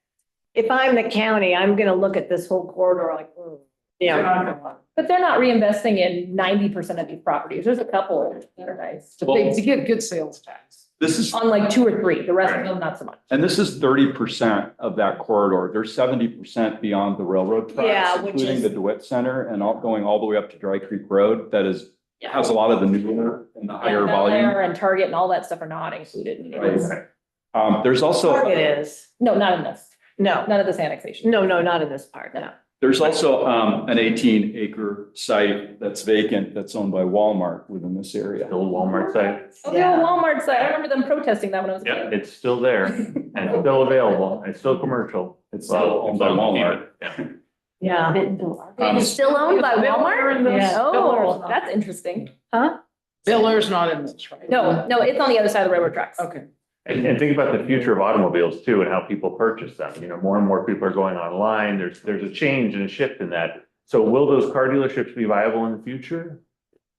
[SPEAKER 2] if I'm the county, I'm gonna look at this whole corridor like,
[SPEAKER 8] But they're not reinvesting in 90% of these properties. There's a couple that are nice.
[SPEAKER 3] But they get good sales tax.
[SPEAKER 1] this is,
[SPEAKER 8] On like 2 or 3, the rest of them, not so much.
[SPEAKER 1] and this is 30% of that corridor. There's 70% beyond the railroad
[SPEAKER 2] Yeah,
[SPEAKER 1] tracks,
[SPEAKER 2] which
[SPEAKER 1] including
[SPEAKER 2] is-
[SPEAKER 1] the DeWitt Center and going all the way up to Dry Creek Road. That has a lot of the newer and the higher
[SPEAKER 8] And Bel
[SPEAKER 1] volume.
[SPEAKER 8] Air and Target and all that stuff are not included in these.
[SPEAKER 1] Right. There's also.
[SPEAKER 2] Target is.
[SPEAKER 8] No, not in this.
[SPEAKER 2] No,
[SPEAKER 8] None of this annexation.
[SPEAKER 2] no, not in this part, no.
[SPEAKER 1] There's also an 18-acre site that's vacant that's owned by Walmart within this area.
[SPEAKER 7] The old Walmart site.
[SPEAKER 8] Oh, the old Walmart site. I remember them protesting that when I was a
[SPEAKER 7] Yeah,
[SPEAKER 8] kid.
[SPEAKER 7] it's still there and it's still available. It's still commercial.
[SPEAKER 1] It's still owned by Walmart.
[SPEAKER 2] Yeah.
[SPEAKER 8] It's still owned by Walmart?
[SPEAKER 3] Yeah.
[SPEAKER 8] Oh, that's interesting.
[SPEAKER 3] Biller's not in this, right?
[SPEAKER 8] No, it's on the other side of the railroad tracks.
[SPEAKER 3] Okay.
[SPEAKER 7] And think about the future of automobiles too and how people purchase them. You know, more and more people are going online. There's a change and a shift in that. So will those car dealerships be viable in the future?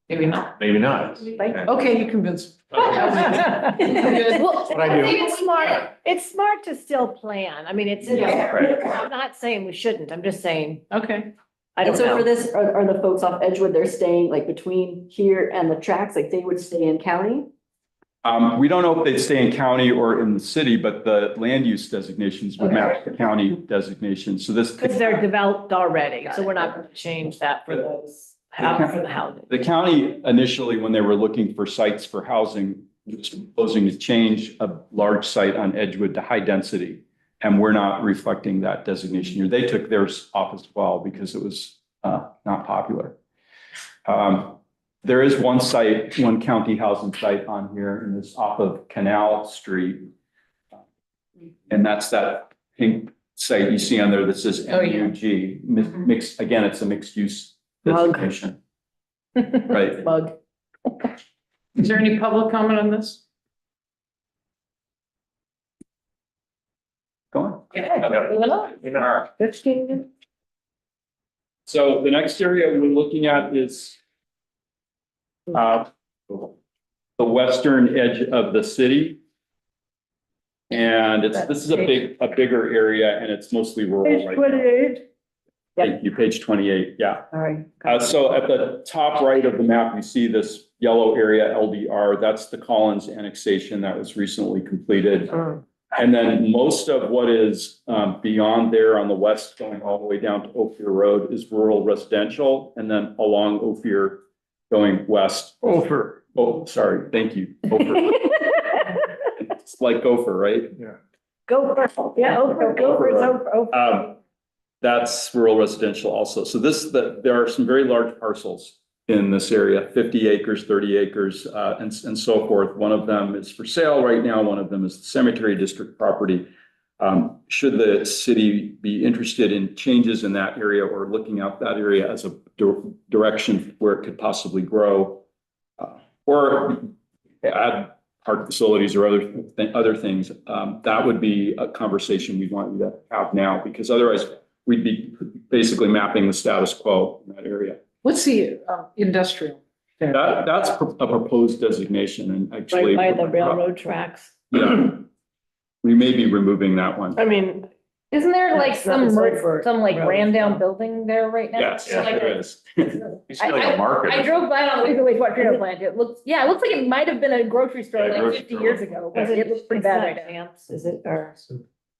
[SPEAKER 3] Maybe not.
[SPEAKER 7] Maybe not.
[SPEAKER 3] Okay, you convinced. me.
[SPEAKER 8] Well,
[SPEAKER 7] What I do.
[SPEAKER 2] think it's smart, it's smart to still plan. I mean, it's,
[SPEAKER 7] Right.
[SPEAKER 2] I'm not saying we shouldn't, I'm just saying,
[SPEAKER 3] Okay,
[SPEAKER 2] I
[SPEAKER 10] And
[SPEAKER 2] don't
[SPEAKER 10] so for
[SPEAKER 2] know.
[SPEAKER 10] this, are the folks off Edgewood, they're staying like between here and the tracks, like they would stay in county?
[SPEAKER 1] We don't know if they'd stay in county or in the city, but the land use designations would match the county designation. So this,
[SPEAKER 2] Because they're developed already,
[SPEAKER 10] Got
[SPEAKER 2] so
[SPEAKER 10] it.
[SPEAKER 2] we're not going to change that for those, for the housing.
[SPEAKER 1] the county initially, when they were looking for sites for housing, was proposing to change a large site on Edgewood to high density. And we're not reflecting that designation here. They took theirs off as well because it was not popular. There is one site, one county housing site on here, and it's off of Canal Street. And that's that pink site you see on there that says
[SPEAKER 3] Oh, yeah.
[SPEAKER 1] MUG, mixed, again, it's a mixed use
[SPEAKER 2] Mug.
[SPEAKER 1] designation. Right.
[SPEAKER 2] Bug.
[SPEAKER 3] is there any public comment on this?
[SPEAKER 1] Go on.
[SPEAKER 8] moving on.
[SPEAKER 2] 15 minutes?
[SPEAKER 1] So the next area we're looking at is the western edge of the city. And this is a bigger area and it's mostly rural
[SPEAKER 2] Page
[SPEAKER 1] right now.
[SPEAKER 2] 28.
[SPEAKER 1] Thank you, page 28, yeah.
[SPEAKER 2] All right.
[SPEAKER 1] So at the top right of the map, you see this yellow area LDR. That's the Collins annexation that was recently completed. And then most of what is beyond there on the west, going all the way down to Ophir Road is rural residential. And then along Ophir, going west.
[SPEAKER 5] Ophir.
[SPEAKER 1] Oh, sorry, thank you. Ophir. It's like gopher, right?
[SPEAKER 2] Go for, yeah, over.
[SPEAKER 1] That's rural residential also. So there are some very large parcels in this area, 50 acres, 30 acres, and so forth. One of them is for sale right now. One of them is the cemetery district property. Should the city be interested in changes in that area or looking out that area as a direction where it could possibly grow, or add park facilities or other things, that would be a conversation we'd want you to have now, because otherwise we'd be basically mapping the status quo in that area.
[SPEAKER 3] What's the industrial?
[SPEAKER 1] That's a proposed designation and actually.
[SPEAKER 2] Right by the railroad tracks.
[SPEAKER 1] Yeah. We may be removing that one.
[SPEAKER 2] I mean,
[SPEAKER 8] Isn't there like
[SPEAKER 2] That's not
[SPEAKER 8] some like
[SPEAKER 2] road.
[SPEAKER 8] ran down building there right now?
[SPEAKER 1] Yes,
[SPEAKER 8] Like,
[SPEAKER 1] there is.
[SPEAKER 7] It's like a market.
[SPEAKER 8] I drove by on the way to the wastewater treatment plant. It looks like it might have been a grocery store
[SPEAKER 7] Yeah,
[SPEAKER 8] like
[SPEAKER 7] grocery
[SPEAKER 8] 50
[SPEAKER 7] store.
[SPEAKER 8] years ago, but
[SPEAKER 2] is
[SPEAKER 8] it looks pretty
[SPEAKER 2] it's
[SPEAKER 8] bad
[SPEAKER 2] not
[SPEAKER 8] right now.
[SPEAKER 2] Champs, is it, or?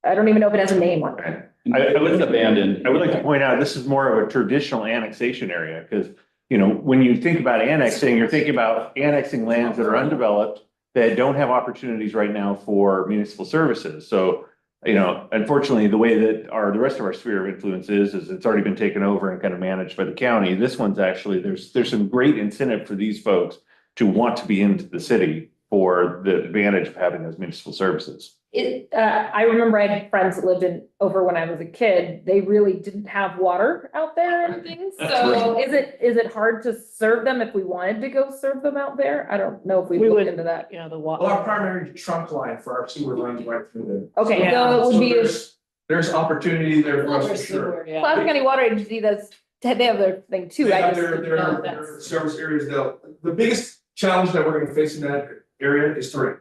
[SPEAKER 8] I don't even know if it has a name on it.
[SPEAKER 1] I would abandoned.
[SPEAKER 7] I would like to point out, this is more of a traditional annexation area, because, you know, when you think about annexing, you're thinking about annexing lands that are undeveloped, that don't have opportunities right now for municipal services. So, you know, unfortunately, the way that the rest of our sphere of influence is it's already been taken over and kind of managed by the county. This one's actually, there's some great incentive for these folks to want to be into the city for the advantage of having those municipal services.
[SPEAKER 8] I remember I had friends that lived over when I was a kid. They really didn't have water out there and things. So is it hard to serve them if we wanted to go serve them out there? I don't know if we
[SPEAKER 2] We
[SPEAKER 8] looked
[SPEAKER 2] would,
[SPEAKER 8] into that.
[SPEAKER 2] you know, the
[SPEAKER 9] Well,
[SPEAKER 2] water.
[SPEAKER 9] our primary trunk line for our sewer runs right through there.
[SPEAKER 8] Okay,
[SPEAKER 2] Yeah.
[SPEAKER 8] so it would be
[SPEAKER 9] There's opportunity there for us for sure.
[SPEAKER 8] Placer County Water Agency they have their thing too.
[SPEAKER 9] They
[SPEAKER 8] I
[SPEAKER 9] have
[SPEAKER 8] just didn't know if
[SPEAKER 9] their
[SPEAKER 8] that's.
[SPEAKER 9] service areas, the biggest challenge that we're gonna face in that area is terrain.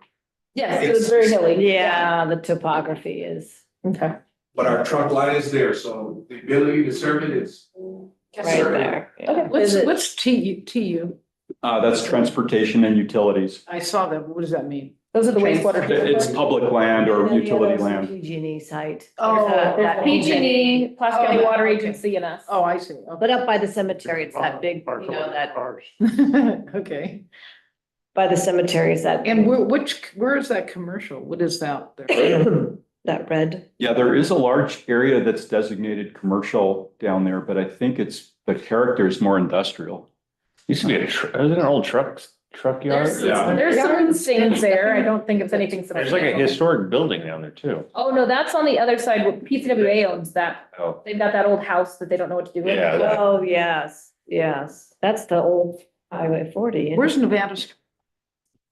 [SPEAKER 8] Yes, it was very hilly.
[SPEAKER 2] Yeah, the topography is
[SPEAKER 8] Okay.
[SPEAKER 9] But our trunk line is there, so the ability to serve it is.
[SPEAKER 2] right there. Yeah.
[SPEAKER 8] Okay.
[SPEAKER 3] What's TU?
[SPEAKER 1] That's transportation and utilities.
[SPEAKER 3] I saw that. What does that mean?
[SPEAKER 8] Those are the wastewater. treatment
[SPEAKER 1] It's
[SPEAKER 8] plants.
[SPEAKER 1] public land or
[SPEAKER 2] And then the
[SPEAKER 1] utility
[SPEAKER 2] other is the
[SPEAKER 1] land.
[SPEAKER 2] PG&E site.
[SPEAKER 3] Oh,
[SPEAKER 2] That
[SPEAKER 8] PG&E, Placer County
[SPEAKER 3] Oh,
[SPEAKER 8] Water
[SPEAKER 3] okay.
[SPEAKER 8] Agency and us.
[SPEAKER 3] Oh, I see.
[SPEAKER 2] But up by the cemetery, it's that big, you know, that,
[SPEAKER 3] Okay.
[SPEAKER 2] by the cemetery is that.
[SPEAKER 3] And where is that commercial? What is that there?
[SPEAKER 2] That red.
[SPEAKER 1] Yeah, there is a large area that's designated commercial down there, but I think the character is more industrial.
[SPEAKER 7] Used to be isn't it an old truck yard?
[SPEAKER 8] There's some things there. I don't think it's anything.
[SPEAKER 7] There's like a historic building down there too.
[SPEAKER 8] Oh, no, that's on the other side. PCWA owns that.
[SPEAKER 7] Oh.
[SPEAKER 8] They've got that old house that they don't know what to do with.
[SPEAKER 7] Yeah, that-
[SPEAKER 2] Oh, yes, yes. That's the old Highway 40.
[SPEAKER 3] Where's Nevada?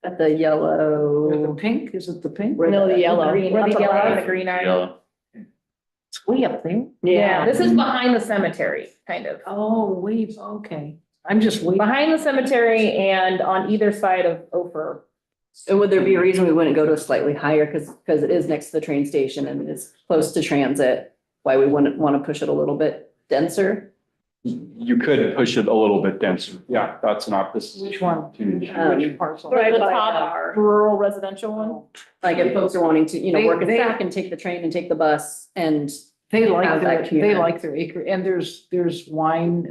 [SPEAKER 10] At the
[SPEAKER 3] The
[SPEAKER 10] yellow.
[SPEAKER 3] pink, is it the pink?
[SPEAKER 2] No, the yellow.
[SPEAKER 8] Green, where the yellow and the green are.
[SPEAKER 7] Yellow.
[SPEAKER 3] It's way up there.
[SPEAKER 8] Yeah, this is behind the cemetery, kind of.
[SPEAKER 3] Oh, wait, okay. I'm just waiting.
[SPEAKER 8] Behind the cemetery and on either side of Ophir.
[SPEAKER 10] And would there be a reason we wouldn't go to a slightly higher, because it is next to the train station and it's close to transit? Why we wouldn't want to push it a little bit denser?
[SPEAKER 1] You could push it a little bit denser. Yeah, that's not, this is.
[SPEAKER 3] Which one? Which parcel?
[SPEAKER 2] Right
[SPEAKER 8] The
[SPEAKER 2] by
[SPEAKER 8] top
[SPEAKER 2] our-
[SPEAKER 8] rural residential one.
[SPEAKER 10] Like if folks are wanting to,
[SPEAKER 3] They-
[SPEAKER 10] work in
[SPEAKER 3] they-
[SPEAKER 10] Sac and take the train and take the bus and.
[SPEAKER 3] They like
[SPEAKER 10] Have that
[SPEAKER 3] their, they
[SPEAKER 10] community.
[SPEAKER 3] like their acre, and there's wine,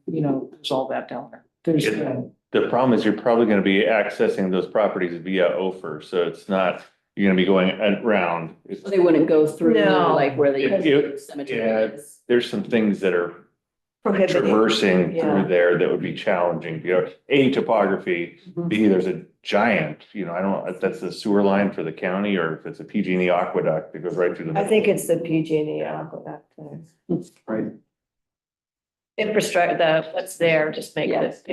[SPEAKER 3] there's all that down there. There's,
[SPEAKER 7] The problem is you're probably gonna be accessing those properties via Ophir, so it's not, you're gonna be going around. It's-
[SPEAKER 10] They wouldn't go through
[SPEAKER 2] No.
[SPEAKER 10] like where
[SPEAKER 7] It-
[SPEAKER 10] the
[SPEAKER 7] it-
[SPEAKER 10] cemetery
[SPEAKER 7] yeah.
[SPEAKER 10] is.
[SPEAKER 7] There's some things that are
[SPEAKER 2] Prohibited.
[SPEAKER 7] traversing
[SPEAKER 2] Yeah.
[SPEAKER 7] through there that would be challenging, A, topography,
[SPEAKER 10] Mhm.
[SPEAKER 7] B, there's a giant, I don't know if that's the sewer line for the county or if it's a PG&E aqueduct that goes right through the.
[SPEAKER 2] I think it's the PG&E aqueduct there.
[SPEAKER 1] Right.
[SPEAKER 2] Infrastructure, what's there just makes it,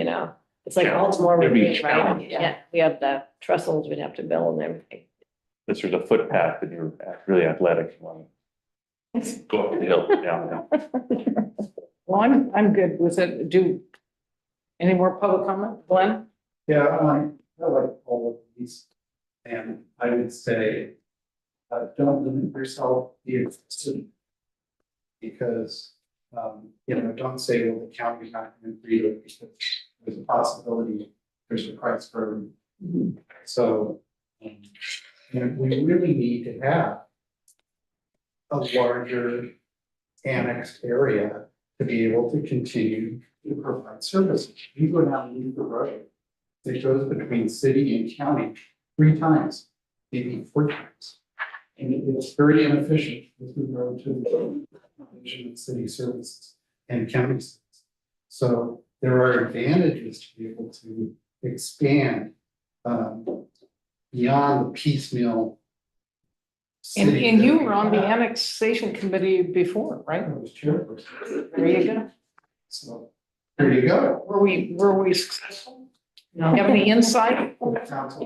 [SPEAKER 2] it's like
[SPEAKER 7] Yeah.
[SPEAKER 2] Baltimore,
[SPEAKER 7] It'd be
[SPEAKER 2] right?
[SPEAKER 7] challenging.
[SPEAKER 2] Yeah, we have the trestles we'd have to build and everything.
[SPEAKER 7] This is a footpath and you're really athletic. You want to go up the hill, down.
[SPEAKER 3] well, I'm good with it. Any more public comment? Glenn?
[SPEAKER 13] Yeah, I like all of these. And I would say, don't limit yourself to the existing. Because, don't say, well, the county's not going to agree with it. There's a possibility, there's a price for. So, and we really need to have a larger annexed area to be able to continue to provide services. You go down the road. It goes between city and county 3 times, maybe 4 times. And it is very inefficient with regard to the provision of city services and county services. So there are advantages to be able to expand beyond the piecemeal.
[SPEAKER 3] And
[SPEAKER 13] city
[SPEAKER 3] you
[SPEAKER 13] that
[SPEAKER 3] were
[SPEAKER 13] we
[SPEAKER 3] on the
[SPEAKER 13] have.
[SPEAKER 3] annexation committee before, right?
[SPEAKER 13] I was chairperson.
[SPEAKER 3] There you go.
[SPEAKER 13] So there you go.
[SPEAKER 3] Were we successful? You have any insight?
[SPEAKER 13] The council,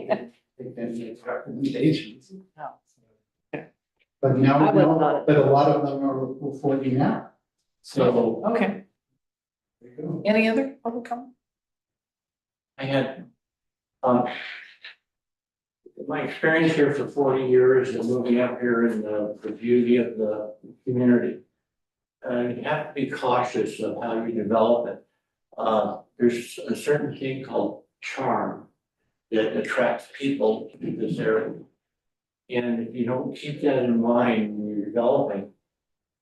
[SPEAKER 13] they've been making recommendations.
[SPEAKER 3] No.
[SPEAKER 13] But now,
[SPEAKER 2] I would not.
[SPEAKER 13] but a lot of them are before you now. So.
[SPEAKER 3] Okay.
[SPEAKER 13] There you go.
[SPEAKER 3] Any other public comment?
[SPEAKER 12] I had, my experience here for 40 years and moving up here in the beauty of the community. You have to be cautious of how you develop it. There's a certain thing called charm that attracts people to this area. And if you don't keep that in mind when you're developing,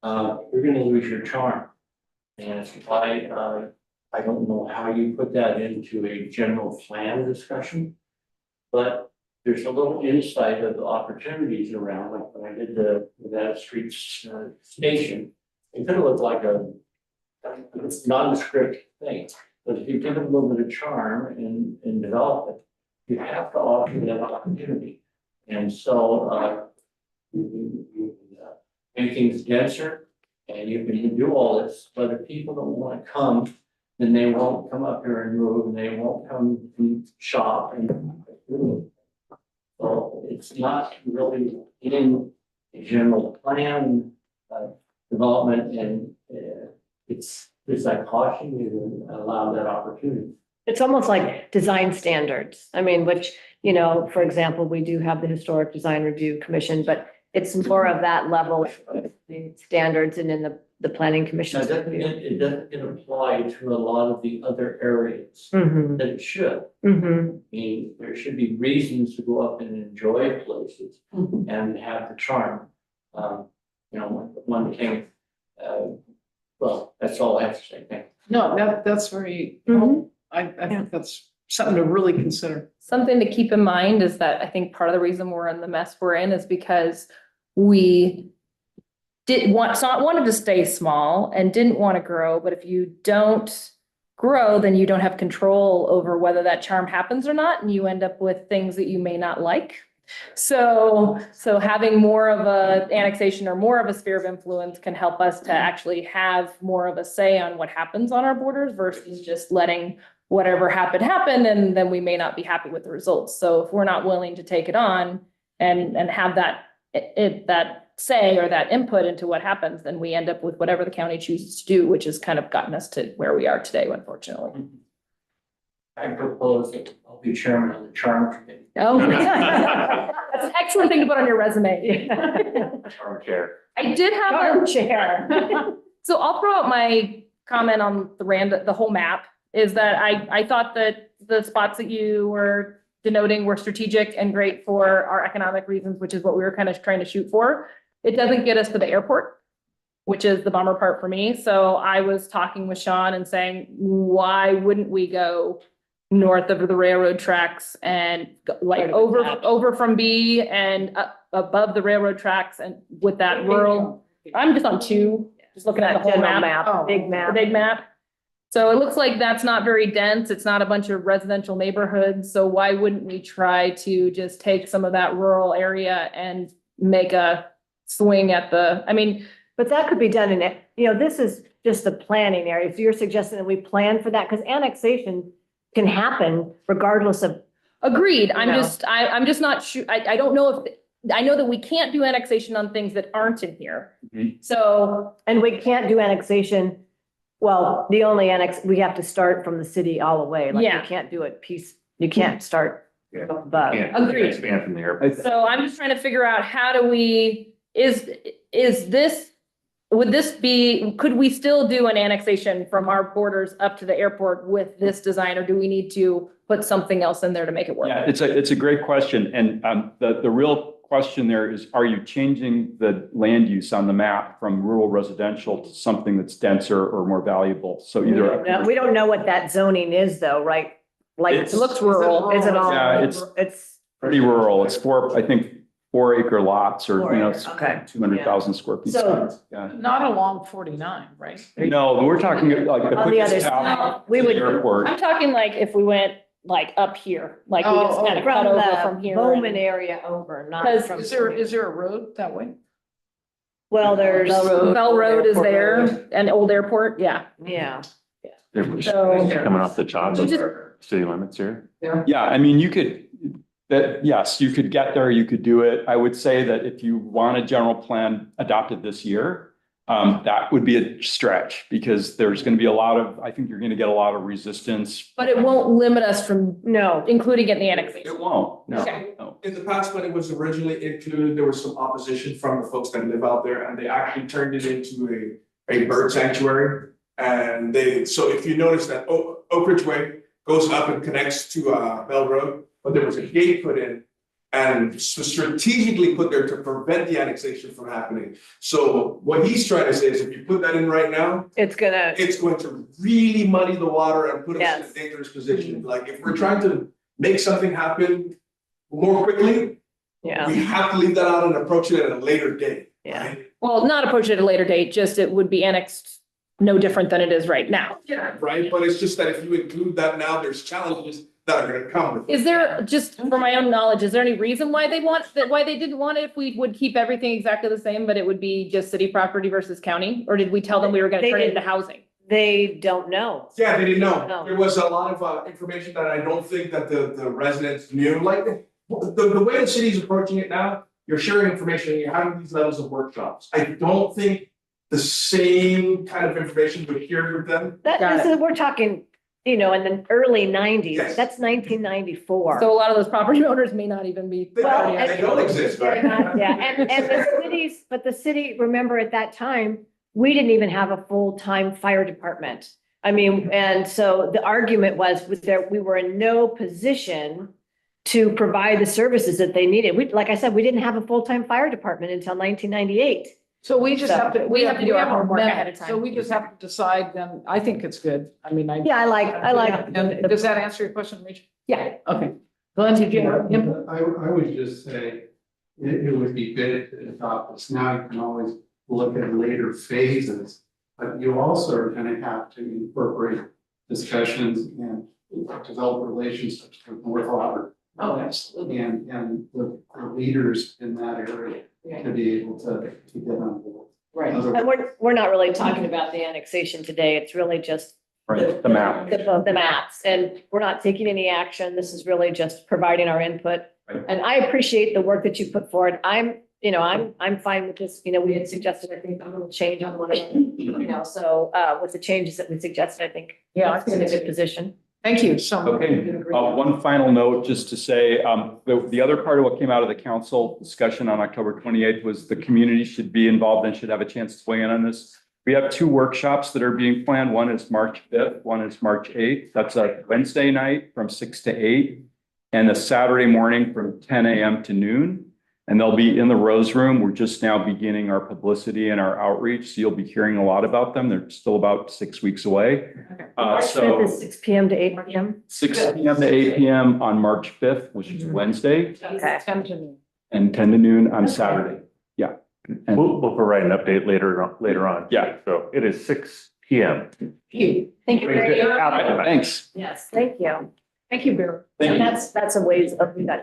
[SPEAKER 12] you're gonna lose your charm. And I don't know how you put that into a general plan discussion, but there's a little insight of the opportunities around, like when I did that street station, it could have looked like a nondescript thing, but if you give it a little bit of charm and develop it, you have to offer that opportunity. And so, you make things denser and you can do all this, but if people don't want to come, then they won't come up here and move and they won't come and shop and. So it's not really in a general plan, development and, it's I caution you to allow that opportunity.
[SPEAKER 2] It's almost like design standards. I mean, which, for example, we do have the Historic Design Review Commission, but it's more of that level of the standards and in the planning commission.
[SPEAKER 12] Now, it doesn't apply to a lot of the other areas
[SPEAKER 2] Mm-hmm,
[SPEAKER 12] that it should.
[SPEAKER 2] mm-hmm.
[SPEAKER 12] I mean, there should be reasons to go up and enjoy places and have the charm. One thing, well, that's all I have to say. Thank you.
[SPEAKER 3] No, that's very,
[SPEAKER 2] Mhm.
[SPEAKER 3] I think that's something to really consider.
[SPEAKER 8] Something to keep in mind is that I think part of the reason we're in the mess we're in is because we wanted to stay small and didn't want to grow, but if you don't grow, then you don't have control over whether that charm happens or not, and you end up with things that you may not like. So having more of a annexation or more of a sphere of influence can help us to actually have more of a say on what happens on our borders versus just letting whatever happened, and then we may not be happy with the results. So if we're not willing to take it on and have that, that say or that input into what happens, then we end up with whatever the county chooses to do, which has kind of gotten us to where we are today, unfortunately.
[SPEAKER 12] I propose that I'll be chairman of the charm committee.
[SPEAKER 8] Oh, that's an excellent thing to put on your resume.
[SPEAKER 7] Armchair.
[SPEAKER 8] I did have a,
[SPEAKER 2] Armchair.
[SPEAKER 8] so I'll throw out my comment on the whole map, is that I thought that the spots that you were denoting were strategic and great for our economic reasons, which is what we were kind of trying to shoot for. It doesn't get us to the airport, which is the bummer part for me. So I was talking with Sean and saying, why wouldn't we go north of the railroad tracks and like over from B and up above the railroad tracks, and with that rural, I'm just on 2, just looking at the whole
[SPEAKER 2] General
[SPEAKER 8] map.
[SPEAKER 2] map, big
[SPEAKER 8] The
[SPEAKER 2] map.
[SPEAKER 8] big map. So it looks like that's not very dense. It's not a bunch of residential neighborhoods. So why wouldn't we try to just take some of that rural area and make a swing at the, I mean,
[SPEAKER 2] But that could be done in it, this is just the planning area. So you're suggesting that we plan for that, because annexation can happen regardless of.
[SPEAKER 8] agreed. I'm
[SPEAKER 2] No.
[SPEAKER 8] I'm just not sure. I don't know if, I know that we can't do annexation on things that aren't in here.
[SPEAKER 1] Mhm.
[SPEAKER 8] So,
[SPEAKER 2] And we can't do annexation. Well, the only we have to start from the city all the way. Like,
[SPEAKER 8] Yeah.
[SPEAKER 2] you can't do it you can't start
[SPEAKER 7] Yeah.
[SPEAKER 2] above.
[SPEAKER 7] Can't
[SPEAKER 8] Agreed.
[SPEAKER 7] expand from the airport.
[SPEAKER 8] so I'm just trying to figure out how do we, is this, would this be, could we still do an annexation from our borders up to the airport with this design, or do we need to put something else in there to make it work?
[SPEAKER 1] Yeah, it's a great question. And the real question there is, are you changing the land use on the map from rural residential to something that's denser or more valuable? So either.
[SPEAKER 2] We don't know what that zoning is though, right? Like,
[SPEAKER 1] It's-
[SPEAKER 8] It looks rural.
[SPEAKER 2] is it all?
[SPEAKER 1] Yeah,
[SPEAKER 2] It's.
[SPEAKER 1] Pretty rural. It's 4-acre lots, or,
[SPEAKER 2] 4 acres, okay.
[SPEAKER 1] 200,000 square feet.
[SPEAKER 2] So-
[SPEAKER 1] Yeah.
[SPEAKER 3] Not along 49, right?
[SPEAKER 1] No, we're talking like the
[SPEAKER 2] On the other
[SPEAKER 1] quickest
[SPEAKER 2] side.
[SPEAKER 1] path
[SPEAKER 2] We
[SPEAKER 1] to the
[SPEAKER 2] would-
[SPEAKER 1] airport.
[SPEAKER 8] I'm talking like if we went like up here, like we just kind of cut
[SPEAKER 2] From
[SPEAKER 8] over from
[SPEAKER 2] the
[SPEAKER 8] here.
[SPEAKER 2] Bowman area over, not
[SPEAKER 8] 'Cause
[SPEAKER 2] from.
[SPEAKER 3] Is there a road that way?
[SPEAKER 2] Well, there's.
[SPEAKER 8] Bell Road is
[SPEAKER 2] Airport
[SPEAKER 8] there,
[SPEAKER 2] Road.
[SPEAKER 8] and Old Airport, yeah.
[SPEAKER 2] Yeah.
[SPEAKER 8] So-
[SPEAKER 7] Coming off the top
[SPEAKER 8] You
[SPEAKER 7] of
[SPEAKER 8] just-
[SPEAKER 7] our city limits here.
[SPEAKER 1] Yeah, I mean, yes, you could get there, you could do it. I would say that if you want a general plan adopted this year, that would be a stretch, because there's going to be I think you're going to get a lot of resistance.
[SPEAKER 8] But it won't limit us from
[SPEAKER 2] No,
[SPEAKER 8] including it in the annexation.
[SPEAKER 1] It won't, no,
[SPEAKER 8] Okay.
[SPEAKER 1] no.
[SPEAKER 9] In the past, when it was originally included, there was some opposition from the folks that live out there, and they actually turned it into a bird sanctuary. And so if you notice that Oak Ridge Way goes up and connects to Bell Road, but there was a gate put in and strategically put there to prevent the annexation from happening. So what he's trying to say is, if you put that in right now,
[SPEAKER 2] it's gonna,
[SPEAKER 9] it's going to really muddy the water and put us in
[SPEAKER 2] Yes.
[SPEAKER 9] a dangerous position. Like, if we're trying to make something happen more quickly,
[SPEAKER 2] yeah,
[SPEAKER 9] we have to leave that out and approach it at a later date.
[SPEAKER 2] yeah.
[SPEAKER 9] right?
[SPEAKER 8] Well, not approach it at a later date, just it would be annexed no different than it is right now.
[SPEAKER 9] Yeah, right, but it's just that if you include that now, there's challenges that are gonna come with it.
[SPEAKER 8] Is there, just for my own knowledge, is there any reason why they didn't want it if we would keep everything exactly the same, but it would be just city property versus county? Or did we tell them we were gonna
[SPEAKER 2] They
[SPEAKER 8] turn it
[SPEAKER 2] didn't.
[SPEAKER 8] into housing?
[SPEAKER 2] They don't know.
[SPEAKER 9] Yeah, they didn't know.
[SPEAKER 2] No.
[SPEAKER 9] There was a lot of information that I don't think that the residents knew, like, the way the city's approaching it now, you're sharing information, you're having these levels of workshops. I don't think the same kind of information was shared with them.
[SPEAKER 2] We're talking, in the early 90s,
[SPEAKER 9] Yes.
[SPEAKER 2] that's 1994.
[SPEAKER 8] So a lot of those property owners may not even be.
[SPEAKER 9] They
[SPEAKER 2] Well,
[SPEAKER 9] don't, they don't exist, right?
[SPEAKER 2] Yeah, and the city, remember at that time, we didn't even have a full-time fire department. I mean, and so the argument was that we were in no position to provide the services that they needed. Like I said, we didn't have a full-time fire department until 1998.
[SPEAKER 3] So we just have to.
[SPEAKER 8] We have to do our
[SPEAKER 3] have a
[SPEAKER 8] homework
[SPEAKER 3] minute,
[SPEAKER 8] ahead of time.
[SPEAKER 3] So we just have to decide then, I think it's good. I mean,
[SPEAKER 2] Yeah, I like.
[SPEAKER 3] And does that answer your question, Rachel?
[SPEAKER 8] Yeah.
[SPEAKER 3] Okay. Glenn, did you have input?
[SPEAKER 13] I would just say, it would be good to adopt this now. You can always look at later phases. But you also are gonna have to incorporate discussions and develop relationships with North Auburn.
[SPEAKER 3] Oh, absolutely.
[SPEAKER 13] And the leaders in that area to be able to get on board.
[SPEAKER 3] Right.
[SPEAKER 2] And we're not really talking about the annexation today. It's really just
[SPEAKER 1] Right, the map.
[SPEAKER 2] The maps, and we're not taking any action. This is really just providing our input.
[SPEAKER 1] Right.
[SPEAKER 2] And I appreciate the work that you put forward. I'm fine with this. We had suggested, I think, a little change on one of them, so, with the changes that we suggested, I think.
[SPEAKER 3] Yeah, I
[SPEAKER 2] it's in a good position.
[SPEAKER 3] Thank you so much.
[SPEAKER 1] Okay, one final note, just to say, the other part of what came out of the council discussion on October 28th was the community should be involved and should have a chance to weigh in on this. We have 2 workshops that are being planned. One is March 5th, one is March 8th. That's a Wednesday night from 6 to 8 and a Saturday morning from 10 a.m. to noon. And they'll be in the Rose Room. We're just now beginning our publicity and our outreach, so you'll be hearing a lot about them. They're still about 6 weeks away.
[SPEAKER 2] March 5th is 6 p.m. to 8 p.m.
[SPEAKER 1] 6 p.m. to 8 p.m. on March 5th, which is Wednesday,
[SPEAKER 2] Okay.
[SPEAKER 1] and 10 to noon on Saturday. Yeah. And
[SPEAKER 7] We'll provide an update later on.
[SPEAKER 1] Yeah.
[SPEAKER 7] So it is 6 p.m.
[SPEAKER 2] Thank you very much.
[SPEAKER 1] Thanks.
[SPEAKER 2] Yes, thank you.
[SPEAKER 3] Thank you, Barry.
[SPEAKER 1] Thank you.
[SPEAKER 2] And that's a ways of that.